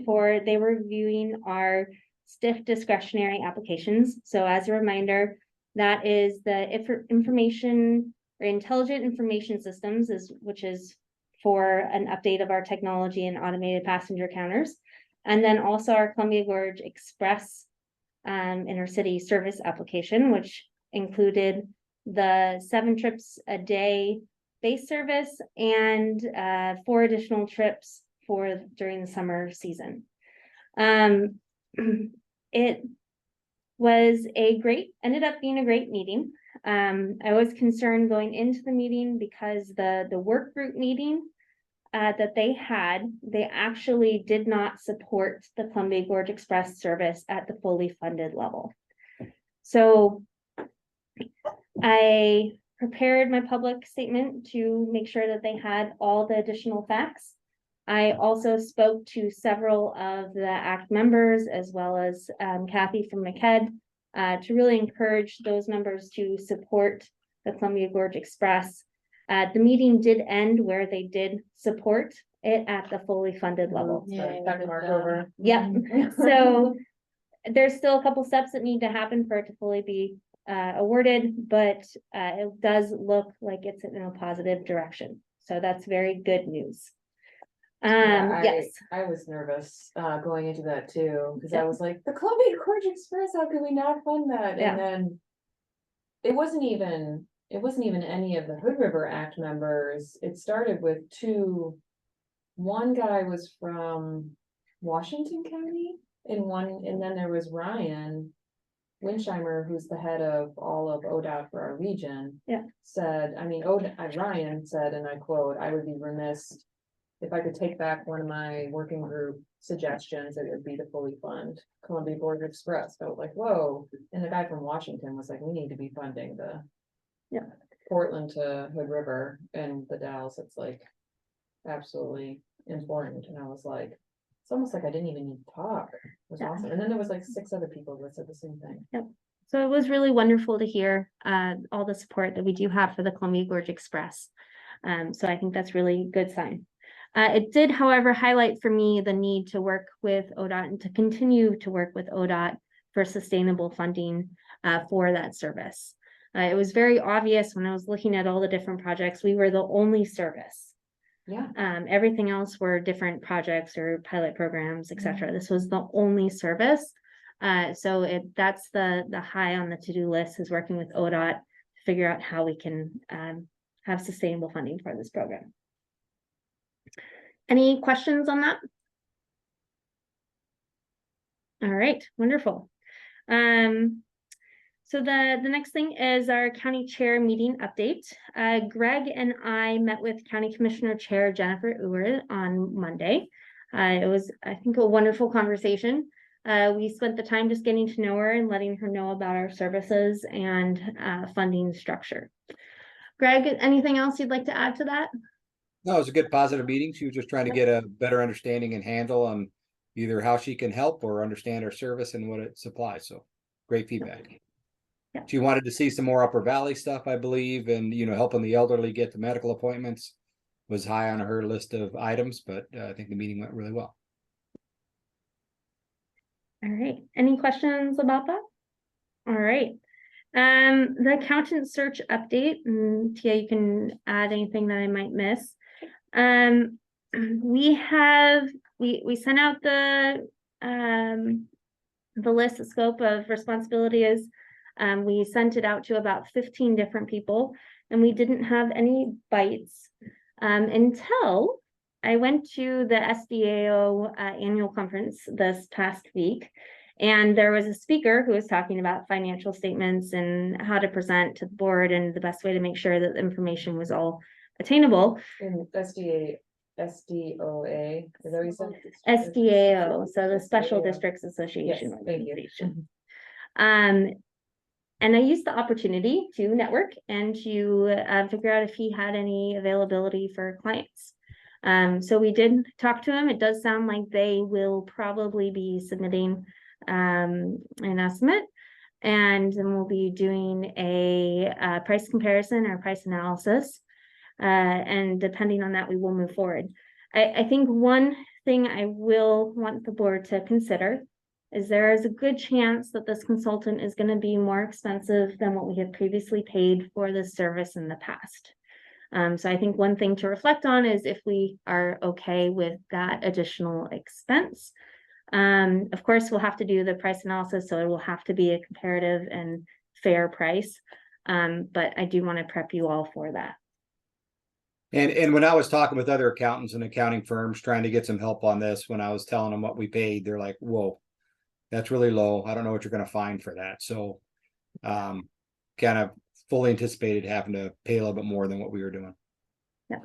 they were reviewing our stiff discretionary applications. So as a reminder, that is the information or intelligent information systems, which is for an update of our technology and automated passenger counters. And then also our Columbia Gorge Express intercity service application, which included the 7 trips a day base service and 4 additional trips during the summer season. It ended up being a great meeting. I was concerned going into the meeting because the work group meeting that they actually did not support the Columbia Gorge Express service at the fully funded level. So I prepared my public statement to make sure that they had all the additional facts. I also spoke to several of the ACT members, as well as Kathy from MCED, to really encourage those members to support the Columbia Gorge Express. The meeting did end where they did support it at the fully funded level. Yeah, mark over. Yep. So there's still a couple steps that need to happen for it to fully be awarded, but it does look like it's in a positive direction. So that's very good news. Yes. I was nervous going into that too, because I was like, the Columbia Gorge Express, how can we not fund that? Yeah. And then it wasn't even any of the Hood River Act members. It started with 2. One guy was from Washington County, and then there was Ryan Winsheimer, who's the head of all of ODOT for our region. Yeah. Ryan said, and I quote, "I would be remiss if I could take back one of my working group suggestions, it would be to fully fund Columbia Gorge Express." So I was like, whoa. And the guy from Washington was like, we need to be funding the Portland to Hood River and the Dalles. It's like absolutely important. And I was like, it's almost like I didn't even need to talk. It was awesome. And then there was like 6 other people that said the same thing. Yep. So it was really wonderful to hear all the support that we do have for the Columbia Gorge Express. So I think that's really a good sign. It did, however, highlight for me the need to work with ODOT and to continue to work with ODOT for sustainable funding for that service. It was very obvious when I was looking at all the different projects, we were the only service. Yeah. Everything else were different projects or pilot programs, etc. This was the only service. So that's the high on the to-do list, is working with ODOT to figure out how we can have sustainable funding for this program. Any questions on that? All right, wonderful. So the next thing is our county chair meeting update. Greg and I met with County Commissioner Chair Jennifer Ewert on Monday. It was, I think, a wonderful conversation. We spent the time just getting to know her and letting her know about our services and funding structure. Greg, anything else you'd like to add to that? No, it was a good positive meeting. She was just trying to get a better understanding and handle on either how she can help or understand our service and what it supplies. So great feedback. Yeah. She wanted to see some more Upper Valley stuff, I believe, and helping the elderly get to medical appointments was high on her list of items, but I think the meeting went really well. All right, any questions about that? All right. The accountant search update, and Tia, you can add anything that I might miss. We sent out the list, the scope of responsibilities. We sent it out to about 15 different people, and we didn't have any bites until I went to the SDAO annual conference this past week. And there was a speaker who was talking about financial statements and how to present to the board and the best way to make sure that the information was all attainable. In SDOA, is that what you said? SDAO, so the Special Districts Association. Yes, thank you. Organization. And I used the opportunity to network and to figure out if he had any availability for clients. So we did talk to him. It does sound like they will probably be submitting an estimate, and then we'll be doing a price comparison or price analysis. And depending on that, we will move forward. I think one thing I will want the board to consider is there is a good chance that this consultant is going to be more expensive than what we have previously paid for this service in the past. So I think one thing to reflect on is if we are okay with that additional expense. Of course, we'll have to do the price analysis, so it will have to be a comparative and fair price. But I do want to prep you all for that. And when I was talking with other accountants and accounting firms trying to get some help on this, when I was telling them what we paid, they're like, whoa, that's really low. I don't know what you're going to find for that. So kind of fully anticipated having to pay a little bit more than what we were doing. Yeah.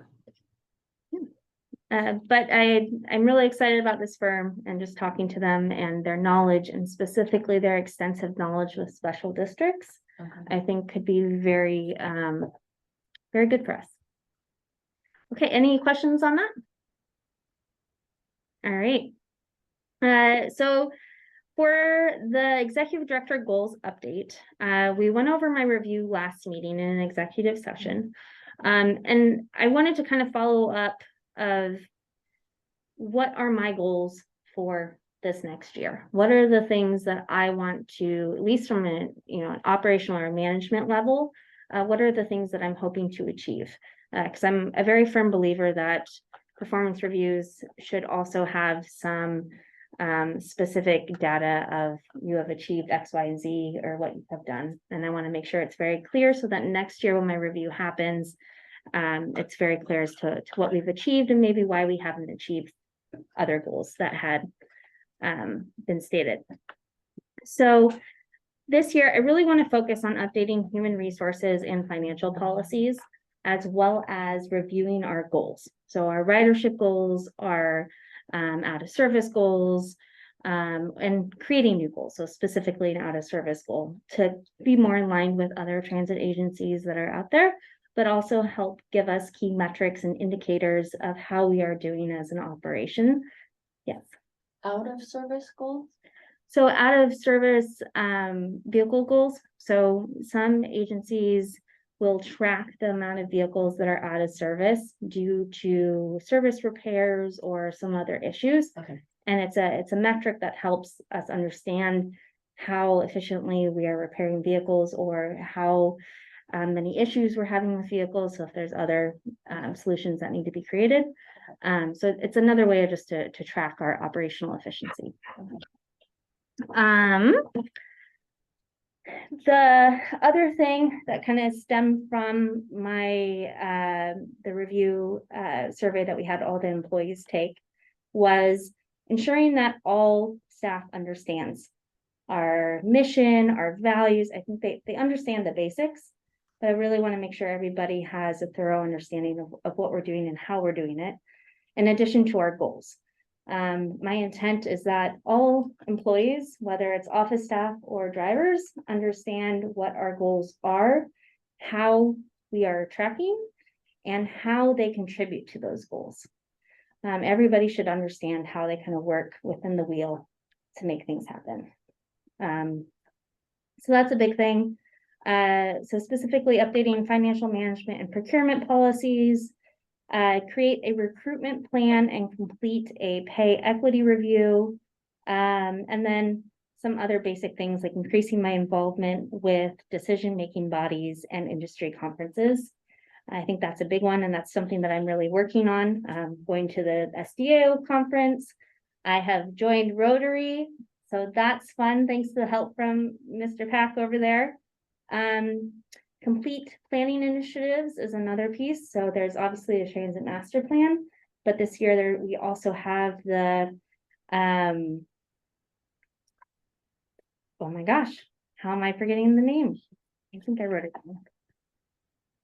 But I'm really excited about this firm and just talking to them and their knowledge, and specifically their extensive knowledge with special districts. I think could be very, very good for us. Okay, any questions on that? All right. So for the executive director goals update, we went over my review last meeting in an executive session. And I wanted to kind of follow up of what are my goals for this next year? What are the things that I want to, at least from an operational or management level, what are the things that I'm hoping to achieve? Because I'm a very firm believer that performance reviews should also have some specific data of you have achieved X, Y, and Z, or what you have done. And I want to make sure it's very clear so that next year when my review happens, it's very clear as to what we've achieved and maybe why we haven't achieved other goals that had been stated. So this year, I really want to focus on updating human resources and financial policies, as well as reviewing our goals. So our ridership goals, our out of service goals, and creating new goals. So specifically an out of service goal to be more in line with other transit agencies that are out there, but also help give us key metrics and indicators of how we are doing as an operation. Yes. Out of service goals? So out of service vehicle goals. So some agencies will track the amount of vehicles that are out of service due to service repairs or some other issues. Okay. And it's a metric that helps us understand how efficiently we are repairing vehicles or how many issues we're having with vehicles. So if there's other solutions that need to be created. So it's another way just to track our operational efficiency. The other thing that kind of stemmed from my, the review, survey that we had all the employees take was ensuring that all staff understands our mission, our values. I think they understand the basics, but I really want to make sure everybody has a thorough understanding of what we're doing and how we're doing it, in addition to our goals. My intent is that all employees, whether it's office staff or drivers, understand what our goals are, how we are tracking, and how they contribute to those goals. Everybody should understand how they kind of work within the wheel to make things happen. So that's a big thing. So specifically updating financial management and procurement policies, create a recruitment plan and complete a pay equity review. And then some other basic things like increasing my involvement with decision-making bodies and industry conferences. I think that's a big one, and that's something that I'm really working on. Going to the SDAO conference. I have joined Rotary, so that's fun, thanks to the help from Mr. Pack over there. Complete planning initiatives is another piece. So there's obviously a transit master plan, but this year we also have the, oh my gosh, how am I forgetting the name? I think I wrote it down.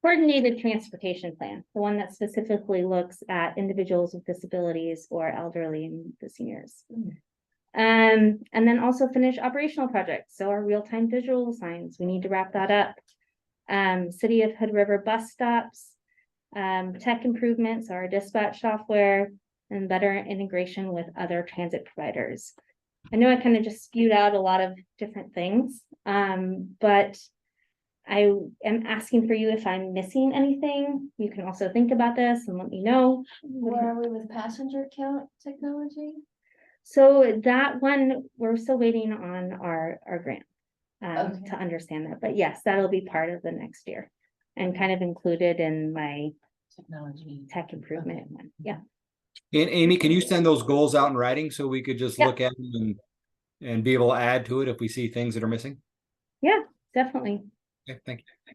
Coordinated transportation plan, the one that specifically looks at individuals with disabilities or elderly and the seniors. And then also finish operational projects. So our real-time visual signs, we need to wrap that up. City of Hood River bus stops, tech improvements, our dispatch software, and better integration with other transit providers. I know I kind of just spewed out a lot of different things, but I am asking for you if I'm missing anything. You can also think about this and let me know. Where are we with passenger count technology? So that one, we're still waiting on our grant Okay. to understand that. But yes, that'll be part of the next year and kind of included in my Technology. tech improvement one. Yeah, And Amy, can you send those goals out in writing so we could just Yep. look at them and be able to add to it if we see things that are missing? yeah, definitely. Okay, thank you.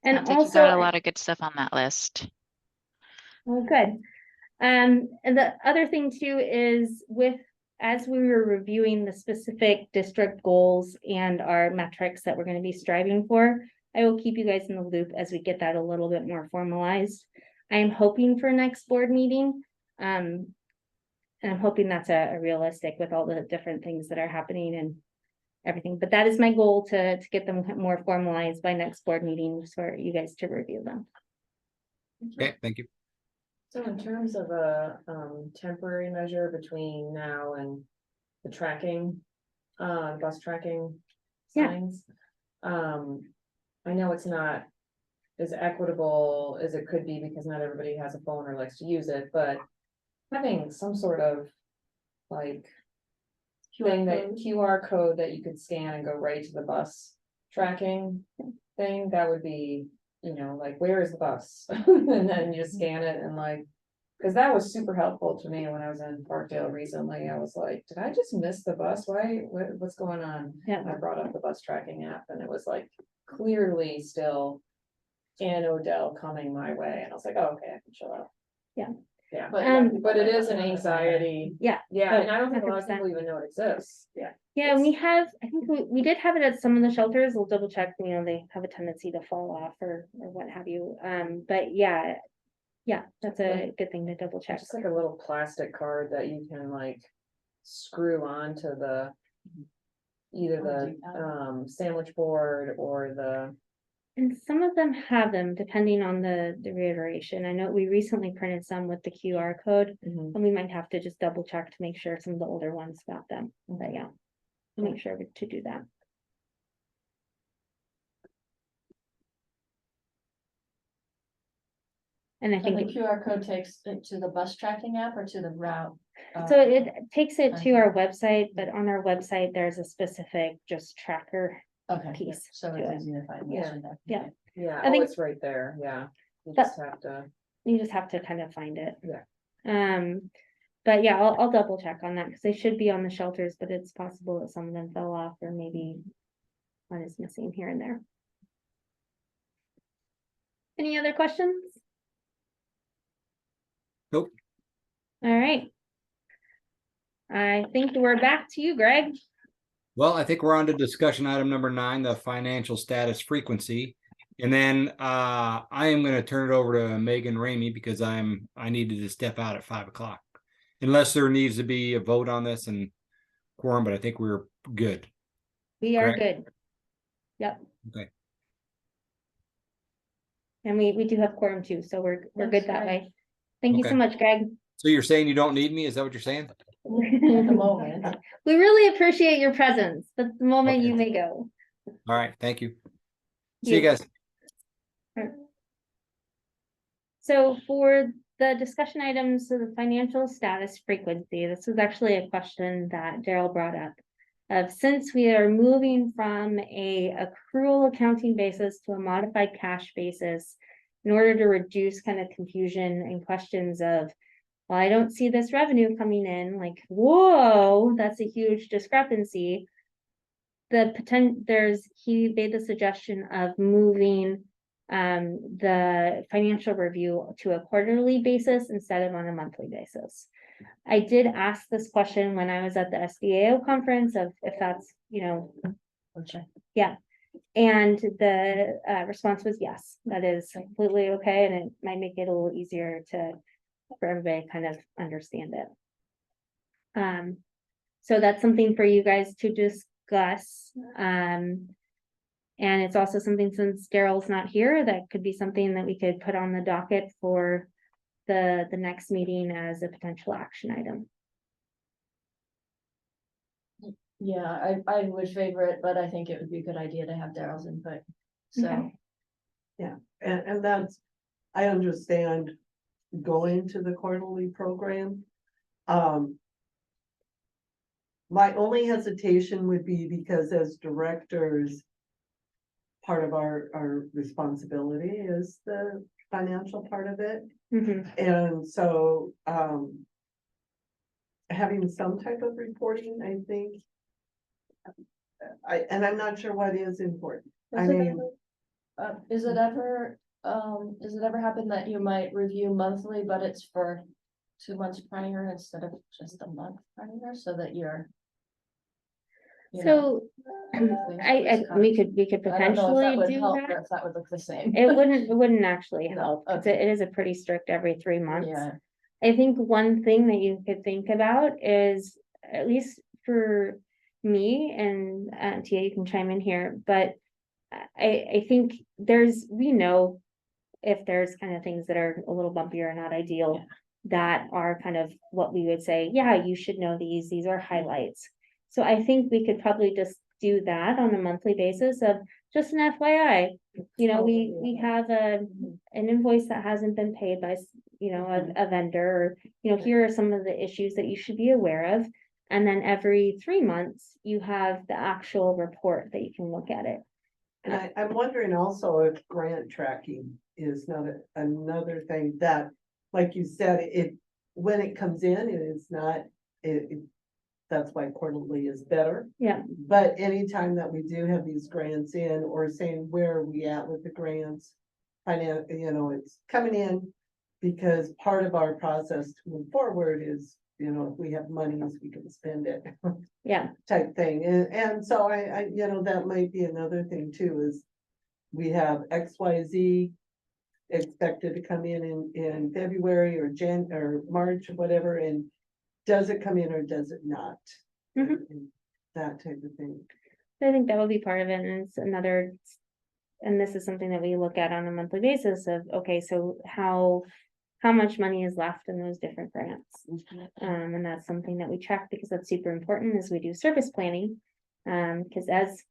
And Sounds like you also, got a lot of good stuff on that list. well, good. And the other thing too is as we were reviewing the specific district goals and our metrics that we're going to be striving for, I will keep you guys in the loop as we get that a little bit more formalized. I am hoping for next board meeting. And I'm hoping that's a realistic with all the different things that are happening and everything. But that is my goal to get them more formalized by next board meeting for you guys to review them. Okay, thank you. So in terms of a temporary measure between now and the tracking, bus tracking Yeah. signs. I know it's not as equitable as it could be because not everybody has a phone or likes to use it, but having some sort of like thing that QR code that you could scan and go right to the bus tracking thing, that would be, you know, like, where is the bus? And then you scan it and like, because that was super helpful to me when I was in Parkdale recently. I was like, did I just miss the bus? What's going on? Yeah. I brought up the bus tracking app and it was like clearly still in Odell coming my way. And I was like, oh, okay, I can show up. Yeah. Yeah, But it is an anxiety. Yeah. Yeah, Oh, and I don't think a lot of 100%. people even know it exists. Yeah. Yeah, we have, I think we did have it at some of the shelters. We'll double check, you know, they have a tendency to fall off or what have you. But yeah, that's a good thing to double check. Just like a little plastic card that you can like screw on to the either the sandwich board or the. And some of them have them depending on the reiteration. I know we recently printed some with the QR code and we might have to just double check to make sure some of the older ones got them. But yeah, make sure to do that. And I And think the QR code takes it to the bus tracking app or to the route? so it takes it to our website, but on our website, there's a specific just tracker Okay, piece. so to it's it. easy to find. Yeah. Yeah. Yeah, I think- it's right there. Yeah. You That- just have to. You just have to kind of find it. Yeah. But yeah, I'll double check on that because they should be on the shelters, but it's possible that some of them fell off or maybe one is missing here and there. Any other questions? Nope. All right. I think we're back to you, Greg. Well, I think we're on to discussion item number 9, the financial status frequency. And then I am going to turn it over to Megan Ramey because I needed to step out at 5 o'clock. Unless there needs to be a vote on this and quorum, but I think we're good. We are Correct. good. Yep. Okay. And we do have quorum too, so we're Thanks, good that Greg. way. Thank you so Okay. much, Greg. So you're saying you don't need me? Is that what you're saying? At the moment. We really appreciate your presence, but the moment Okay. you may go. All right. Thank you. See you guys. So for the discussion items, so the financial status frequency, this was actually a question that Daryl brought up. Since we are moving from a accrual accounting basis to a modified cash basis, in order to reduce kind of confusion and questions of, well, I don't see this revenue coming in, like, whoa, that's a huge discrepancy. He made the suggestion of moving the financial review to a quarterly basis instead of on a monthly basis. I did ask this question when I was at the SBAO conference of if that's, Okay. yeah. And the response was yes, that is completely okay, and it might make it a little easier for everybody to kind of understand it. So that's something for you guys to discuss. And it's also something, since Daryl's not here, that could be something that we could put on the docket for the next meeting as a potential action item. Yeah, I would favor it, but I think it would be a good idea to have Daryl's input. So, Okay. Yeah, and that's, I understand going to the quarterly program. My only hesitation would be because as directors, part of our responsibility is the financial part of it. Mhm. And so, having some type of reporting, I think. I'm not sure what is important. I mean, Is it ever happened that you might review monthly, but it's for 2 months prior instead of just a month prior, so that you're. So we could I don't know if potentially that would do help, that. or if that would look the same. It wouldn't actually No, help, because okay. it is a pretty strict every 3 months. Yeah, I think one thing that you could think about is, at least for me, and Tia, you can chime in here, but I think we know if there's kind of things that are a little bumpy or not ideal, Yeah. that are kind of what we would say, yeah, you should know these are highlights. So I think we could probably just do that on a monthly basis of just an FYI. We have an invoice that hasn't been paid by, a vendor, or, here are some of the issues that you should be aware of. And then every 3 months, you have the actual report that you can look at it. and I'm wondering also if grant tracking is not another thing that, like you said, when it comes in, it is not, that's why quarterly is better. Yeah. But anytime that we do have these grants in, or saying, where are we at with the grants? It's coming in, because part of our process to move forward is, if we have monies, we can spend it. Yeah. Type thing, and so I, that might be another thing too, is we have XYZ expected to come in February or or March or whatever, and does it come in or does it not? Mhm. And that type of thing. I think that would be part of it, and it's another, and this is something that we look at on a monthly basis of, okay, so how much money is left in those different grants? And that's something that we track, because that's super important as we do service planning. Because as,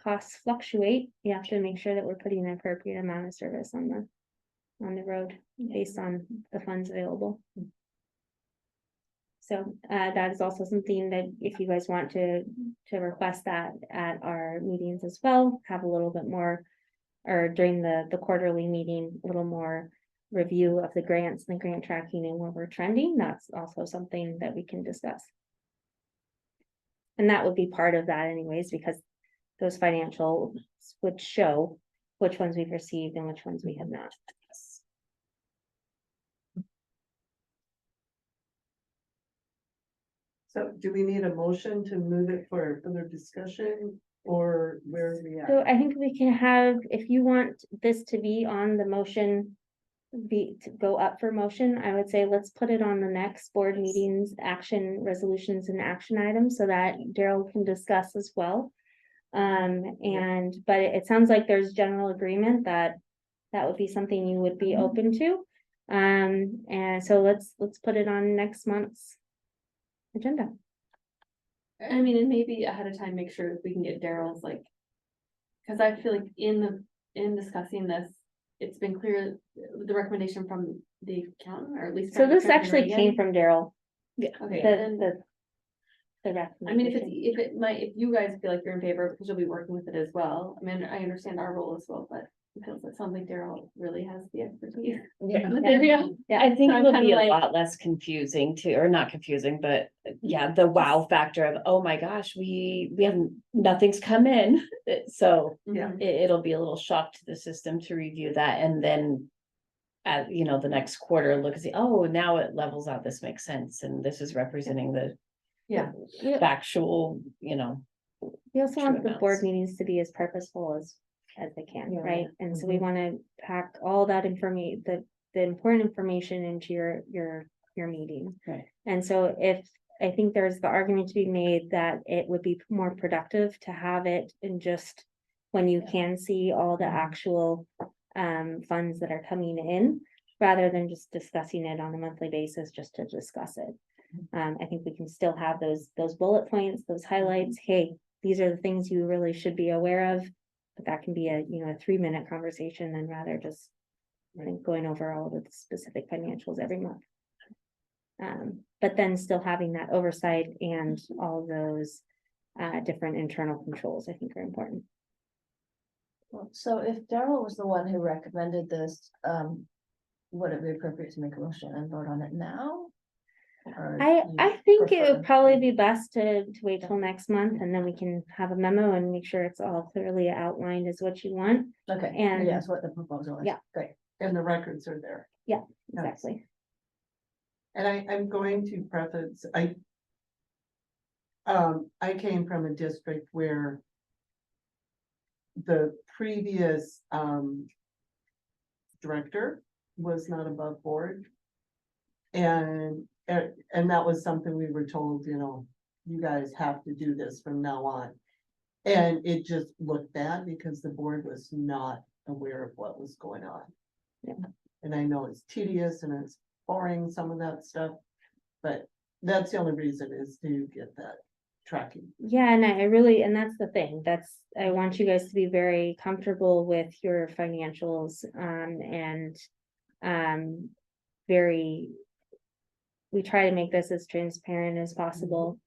costs fluctuate, you have to make sure that we're putting an appropriate amount of service on the road based on the funds available. So that is also something that, if you guys want to request that at our meetings as well, have a little bit more, or during the quarterly meeting, a little more review of the grants and the grant tracking and where we're trending, that's also something that we can discuss. And that would be part of that anyways, because those financials would show which ones we've received and which ones we have not. So do we need a motion to move it for further discussion, or where are we So at? I think we can have, if you want this to be on the motion, to go up for motion, I would say let's put it on the next board meetings, action resolutions and action items so that Daryl can discuss as well. But it sounds like there's general agreement that that would be something you would be open to. And so let's put it on next month's agenda. I mean, and maybe ahead of time, make sure if we can get Daryl's like. Cause I feel like in discussing this, it's been clear, the recommendation from the accountant, or at least. So this Karen actually Reagan. came from Daryl. Okay, The, then, the I mean, if recommendation. if you guys feel like you're in favor, because you'll be working with it as well, I mean, I understand our role as well, but. It sounds like Daryl really has the expertise. Yeah. in this area. Yeah, I think So I'm it'll kinda be a like- lot less confusing too, or not confusing, but yeah, the wow factor of, oh my gosh, we haven't, nothing's come in. So Yeah. it'll be a little shock to the system to review that and then. At, the next quarter, look and see, oh, now it levels out, this makes sense, and this is representing the. Yeah. Factual, We also true want the board amounts. meetings to be as purposeful as they can, Yeah. right? And so we wanna pack all that information, the important information into your meeting. Right. And so I think there's the argument to be made that it would be more productive to have it in just when you can see all the actual funds that are coming in, rather than just discussing it on a monthly basis just to discuss it. I think we can still have those bullet points, those highlights. Hey, these are the things you really should be aware of. But that can be a 3-minute conversation than rather just going over all of the specific financials every month. But then still having that oversight and all those different internal controls, I think are important. So if Daryl was the one who recommended this, would it be appropriate to make a motion and vote on it now? Or I you think it prefer- would probably be best to wait till next month, and then we can have a memo and make sure it's all clearly outlined as what you want. Okay, and- yes, what the proposal is. Yeah. Great. And the records are there. Exactly. And I'm going to preface, I came from a district where the previous, director was not above board. And that was something we were told, you guys have to do this from now on. And it just looked bad because the board was not aware of what was going on. Yeah. And I know it's tedious and it's boring, some of that stuff, but that's the only reason is to get that tracking. Yeah, and and that's the thing, I want you guys to be very comfortable with your financials, and we try to make this as transparent as possible.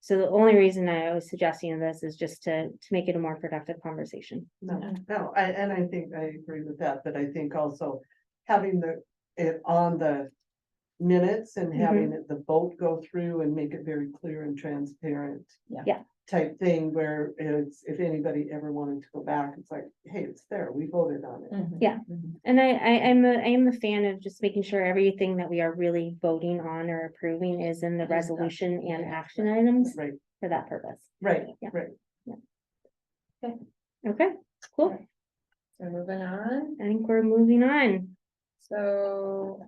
So the only reason I was suggesting this is just to make it a more productive conversation. No, I think I agree with that, but I think also having it on the minutes and having the vote go through and make it very clear and transparent. Yeah. Type thing where if anybody ever wanted to go back, it's like, hey, it's there, we voted on it. Yeah. And I am a fan of just making sure everything that we are really voting on or approving is in the resolution and action items Right, for that purpose. right, Yeah. right. Okay, cool. So moving on, I think we're moving on. so.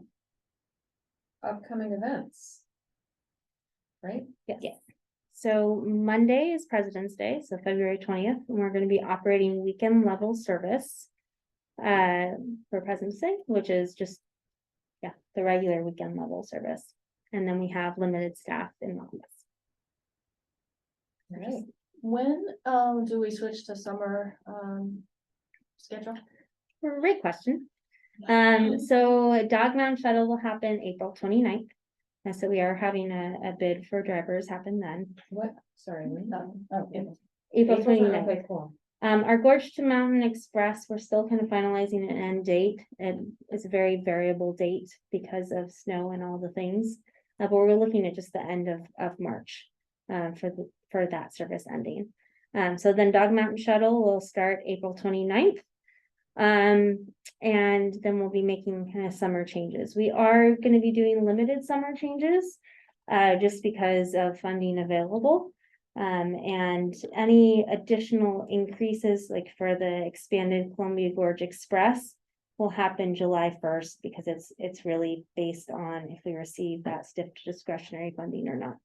Upcoming events. Right? Yes. So Monday is President's Day, so February 20th, and we're gonna be operating weekend level service. For President's Day, which is just, the regular weekend level service. And then we have limited staff in the office. Right. When do we switch to summer schedule? Great question. So Dog Mound Shuttle will happen April 29th. And so we are having a bid for drivers happen then, What, sorry. Oh, yeah. April 29th. Okay, cool. Our Gorge to Mountain Express, we're still kind of finalizing an end date. It's a very variable date because of snow and all the things. But we're looking at just the end of March. for that service ending. So then Dog Mountain Shuttle will start April 29th. And then we'll be making kind of summer changes. We are gonna be doing limited summer changes, just because of funding available. And any additional increases, like for the expanded Columbia Gorge Express, will happen July 1st, because it's really based on if we receive that stiff discretionary funding or not.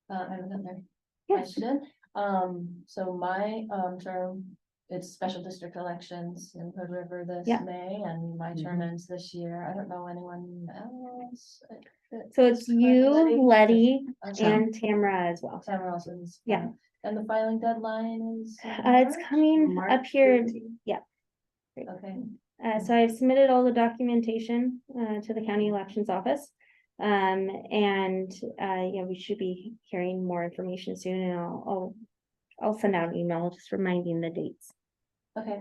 I have another Yes. question. So my, term, it's special district elections in Hood River this Yeah. May, and my term ends this year. I don't know anyone else. So it's you, Letty, Okay. and Tamara as well. Tamara also is. Yeah. And the filing deadline is? It's coming March up here. 13th. Okay, So I've submitted all the documentation to the county elections office. And yeah, we should be hearing more information soon, and I'll send out an email just reminding the dates. okay.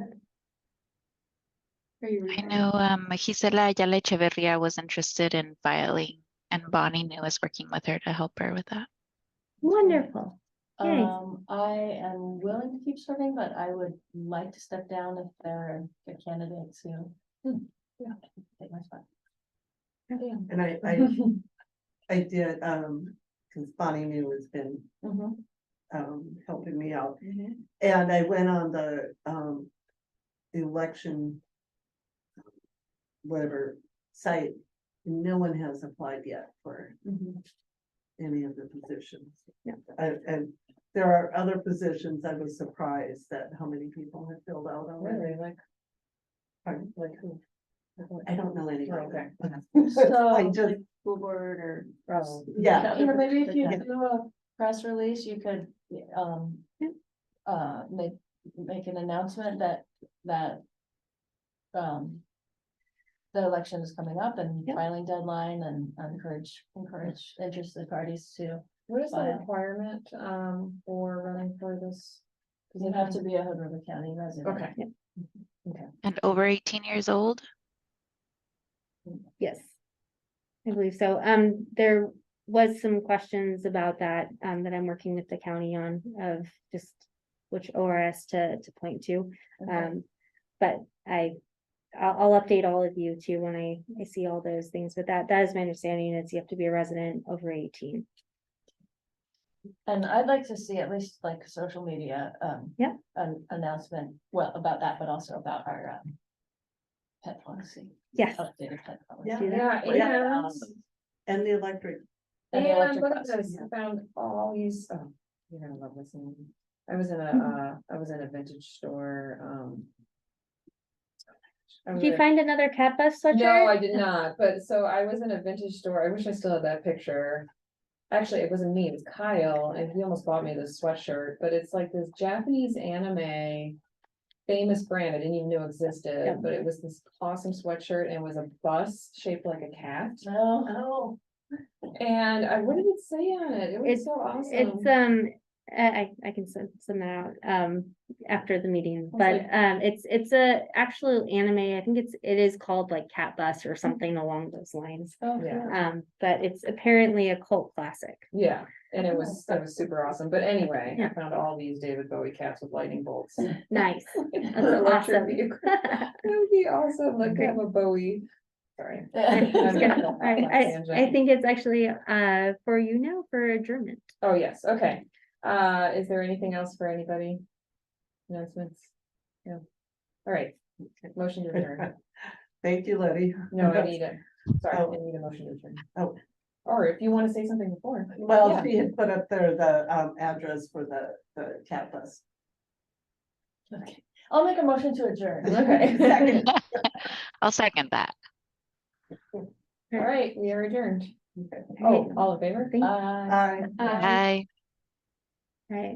I know Gisela Ayala Echeverria was interested in filing, and Bonnie New is working with her to help her with that. Wonderful. Yay. I am willing to keep serving, but I would like to step down if there are good candidates who. Yeah, take my spot. And I did, cause Bonnie New has been, Mhm. helping me out. Mhm. And I went on the, election, whatever site, and no one has applied yet for Mhm. any of the positions. Yeah. And there are other positions, I was surprised that how many people have filled out already. Really, like, Pardon? like who? I don't know anybody. Okay. I just, School board or. Oh. yeah, You know, maybe if you Yeah. do a press release, you could, make an announcement that the election is coming up and Yep. filing deadline, and encourage interested parties to, What is the File. requirement, for running for this? you have to be a Hood River County resident. Okay. And over 18 years old? Yes. I believe so. There was some questions about that, that I'm working with the county on, of just which ORS to point to. Okay. But I'll update all of you too when I see all those things, but that is my understanding, is you have to be a resident over 18. And I'd like to see at least like social media, Yep. an announcement, well, about that, but also about our, pet policy, Yes. updated pet policy. Yeah. Do that. Yeah, and the electric. And the and electric look at bus. this, I found all these, oh, you're gonna love this one. I was in a vintage store, I was Did you in- find another cat bus sweatshirt? No, I did not, but so I was in a vintage store, I wish I still had that picture. Actually, it wasn't me, it was Kyle, and he almost bought me this sweatshirt, but it's like this Japanese anime. Famous brand I didn't even know existed, Yeah. but it was this awesome sweatshirt and it was a bus shaped like a cat. No, And what did it say on it? It was It's- so awesome. It's I can send that out after the meeting, but Okay. it's a actual anime. I think it is called like Cat Bus or something along those lines. Oh, Yeah. yeah. But it's apparently a cult classic. Yeah, and it was super awesome. But anyway, I Yeah. found all these David Bowie cats with lightning bolts. Nice. For That's electric awesome. vehicle. That would be awesome, like have a Bowie. Sorry. I'm just I'm gonna- gonna off my I tangent. think it's actually for you now for adjournment. Oh, yes, okay. Is there anything else for anybody? Announcements? No. All right, motion to adjourn. Thank you, Letty. No, I need it. Sorry, Oh. I need a motion to adjourn. Oh. Or if you want to say something before. Well, Yeah. she had put up there the address for the cat bus. Okay, I'll make a motion to adjourn. Okay. Second. I'll second that. All right, we are adjourned. Right. Oh, all in favor? Thank- Aye. Uh, Bye. Right.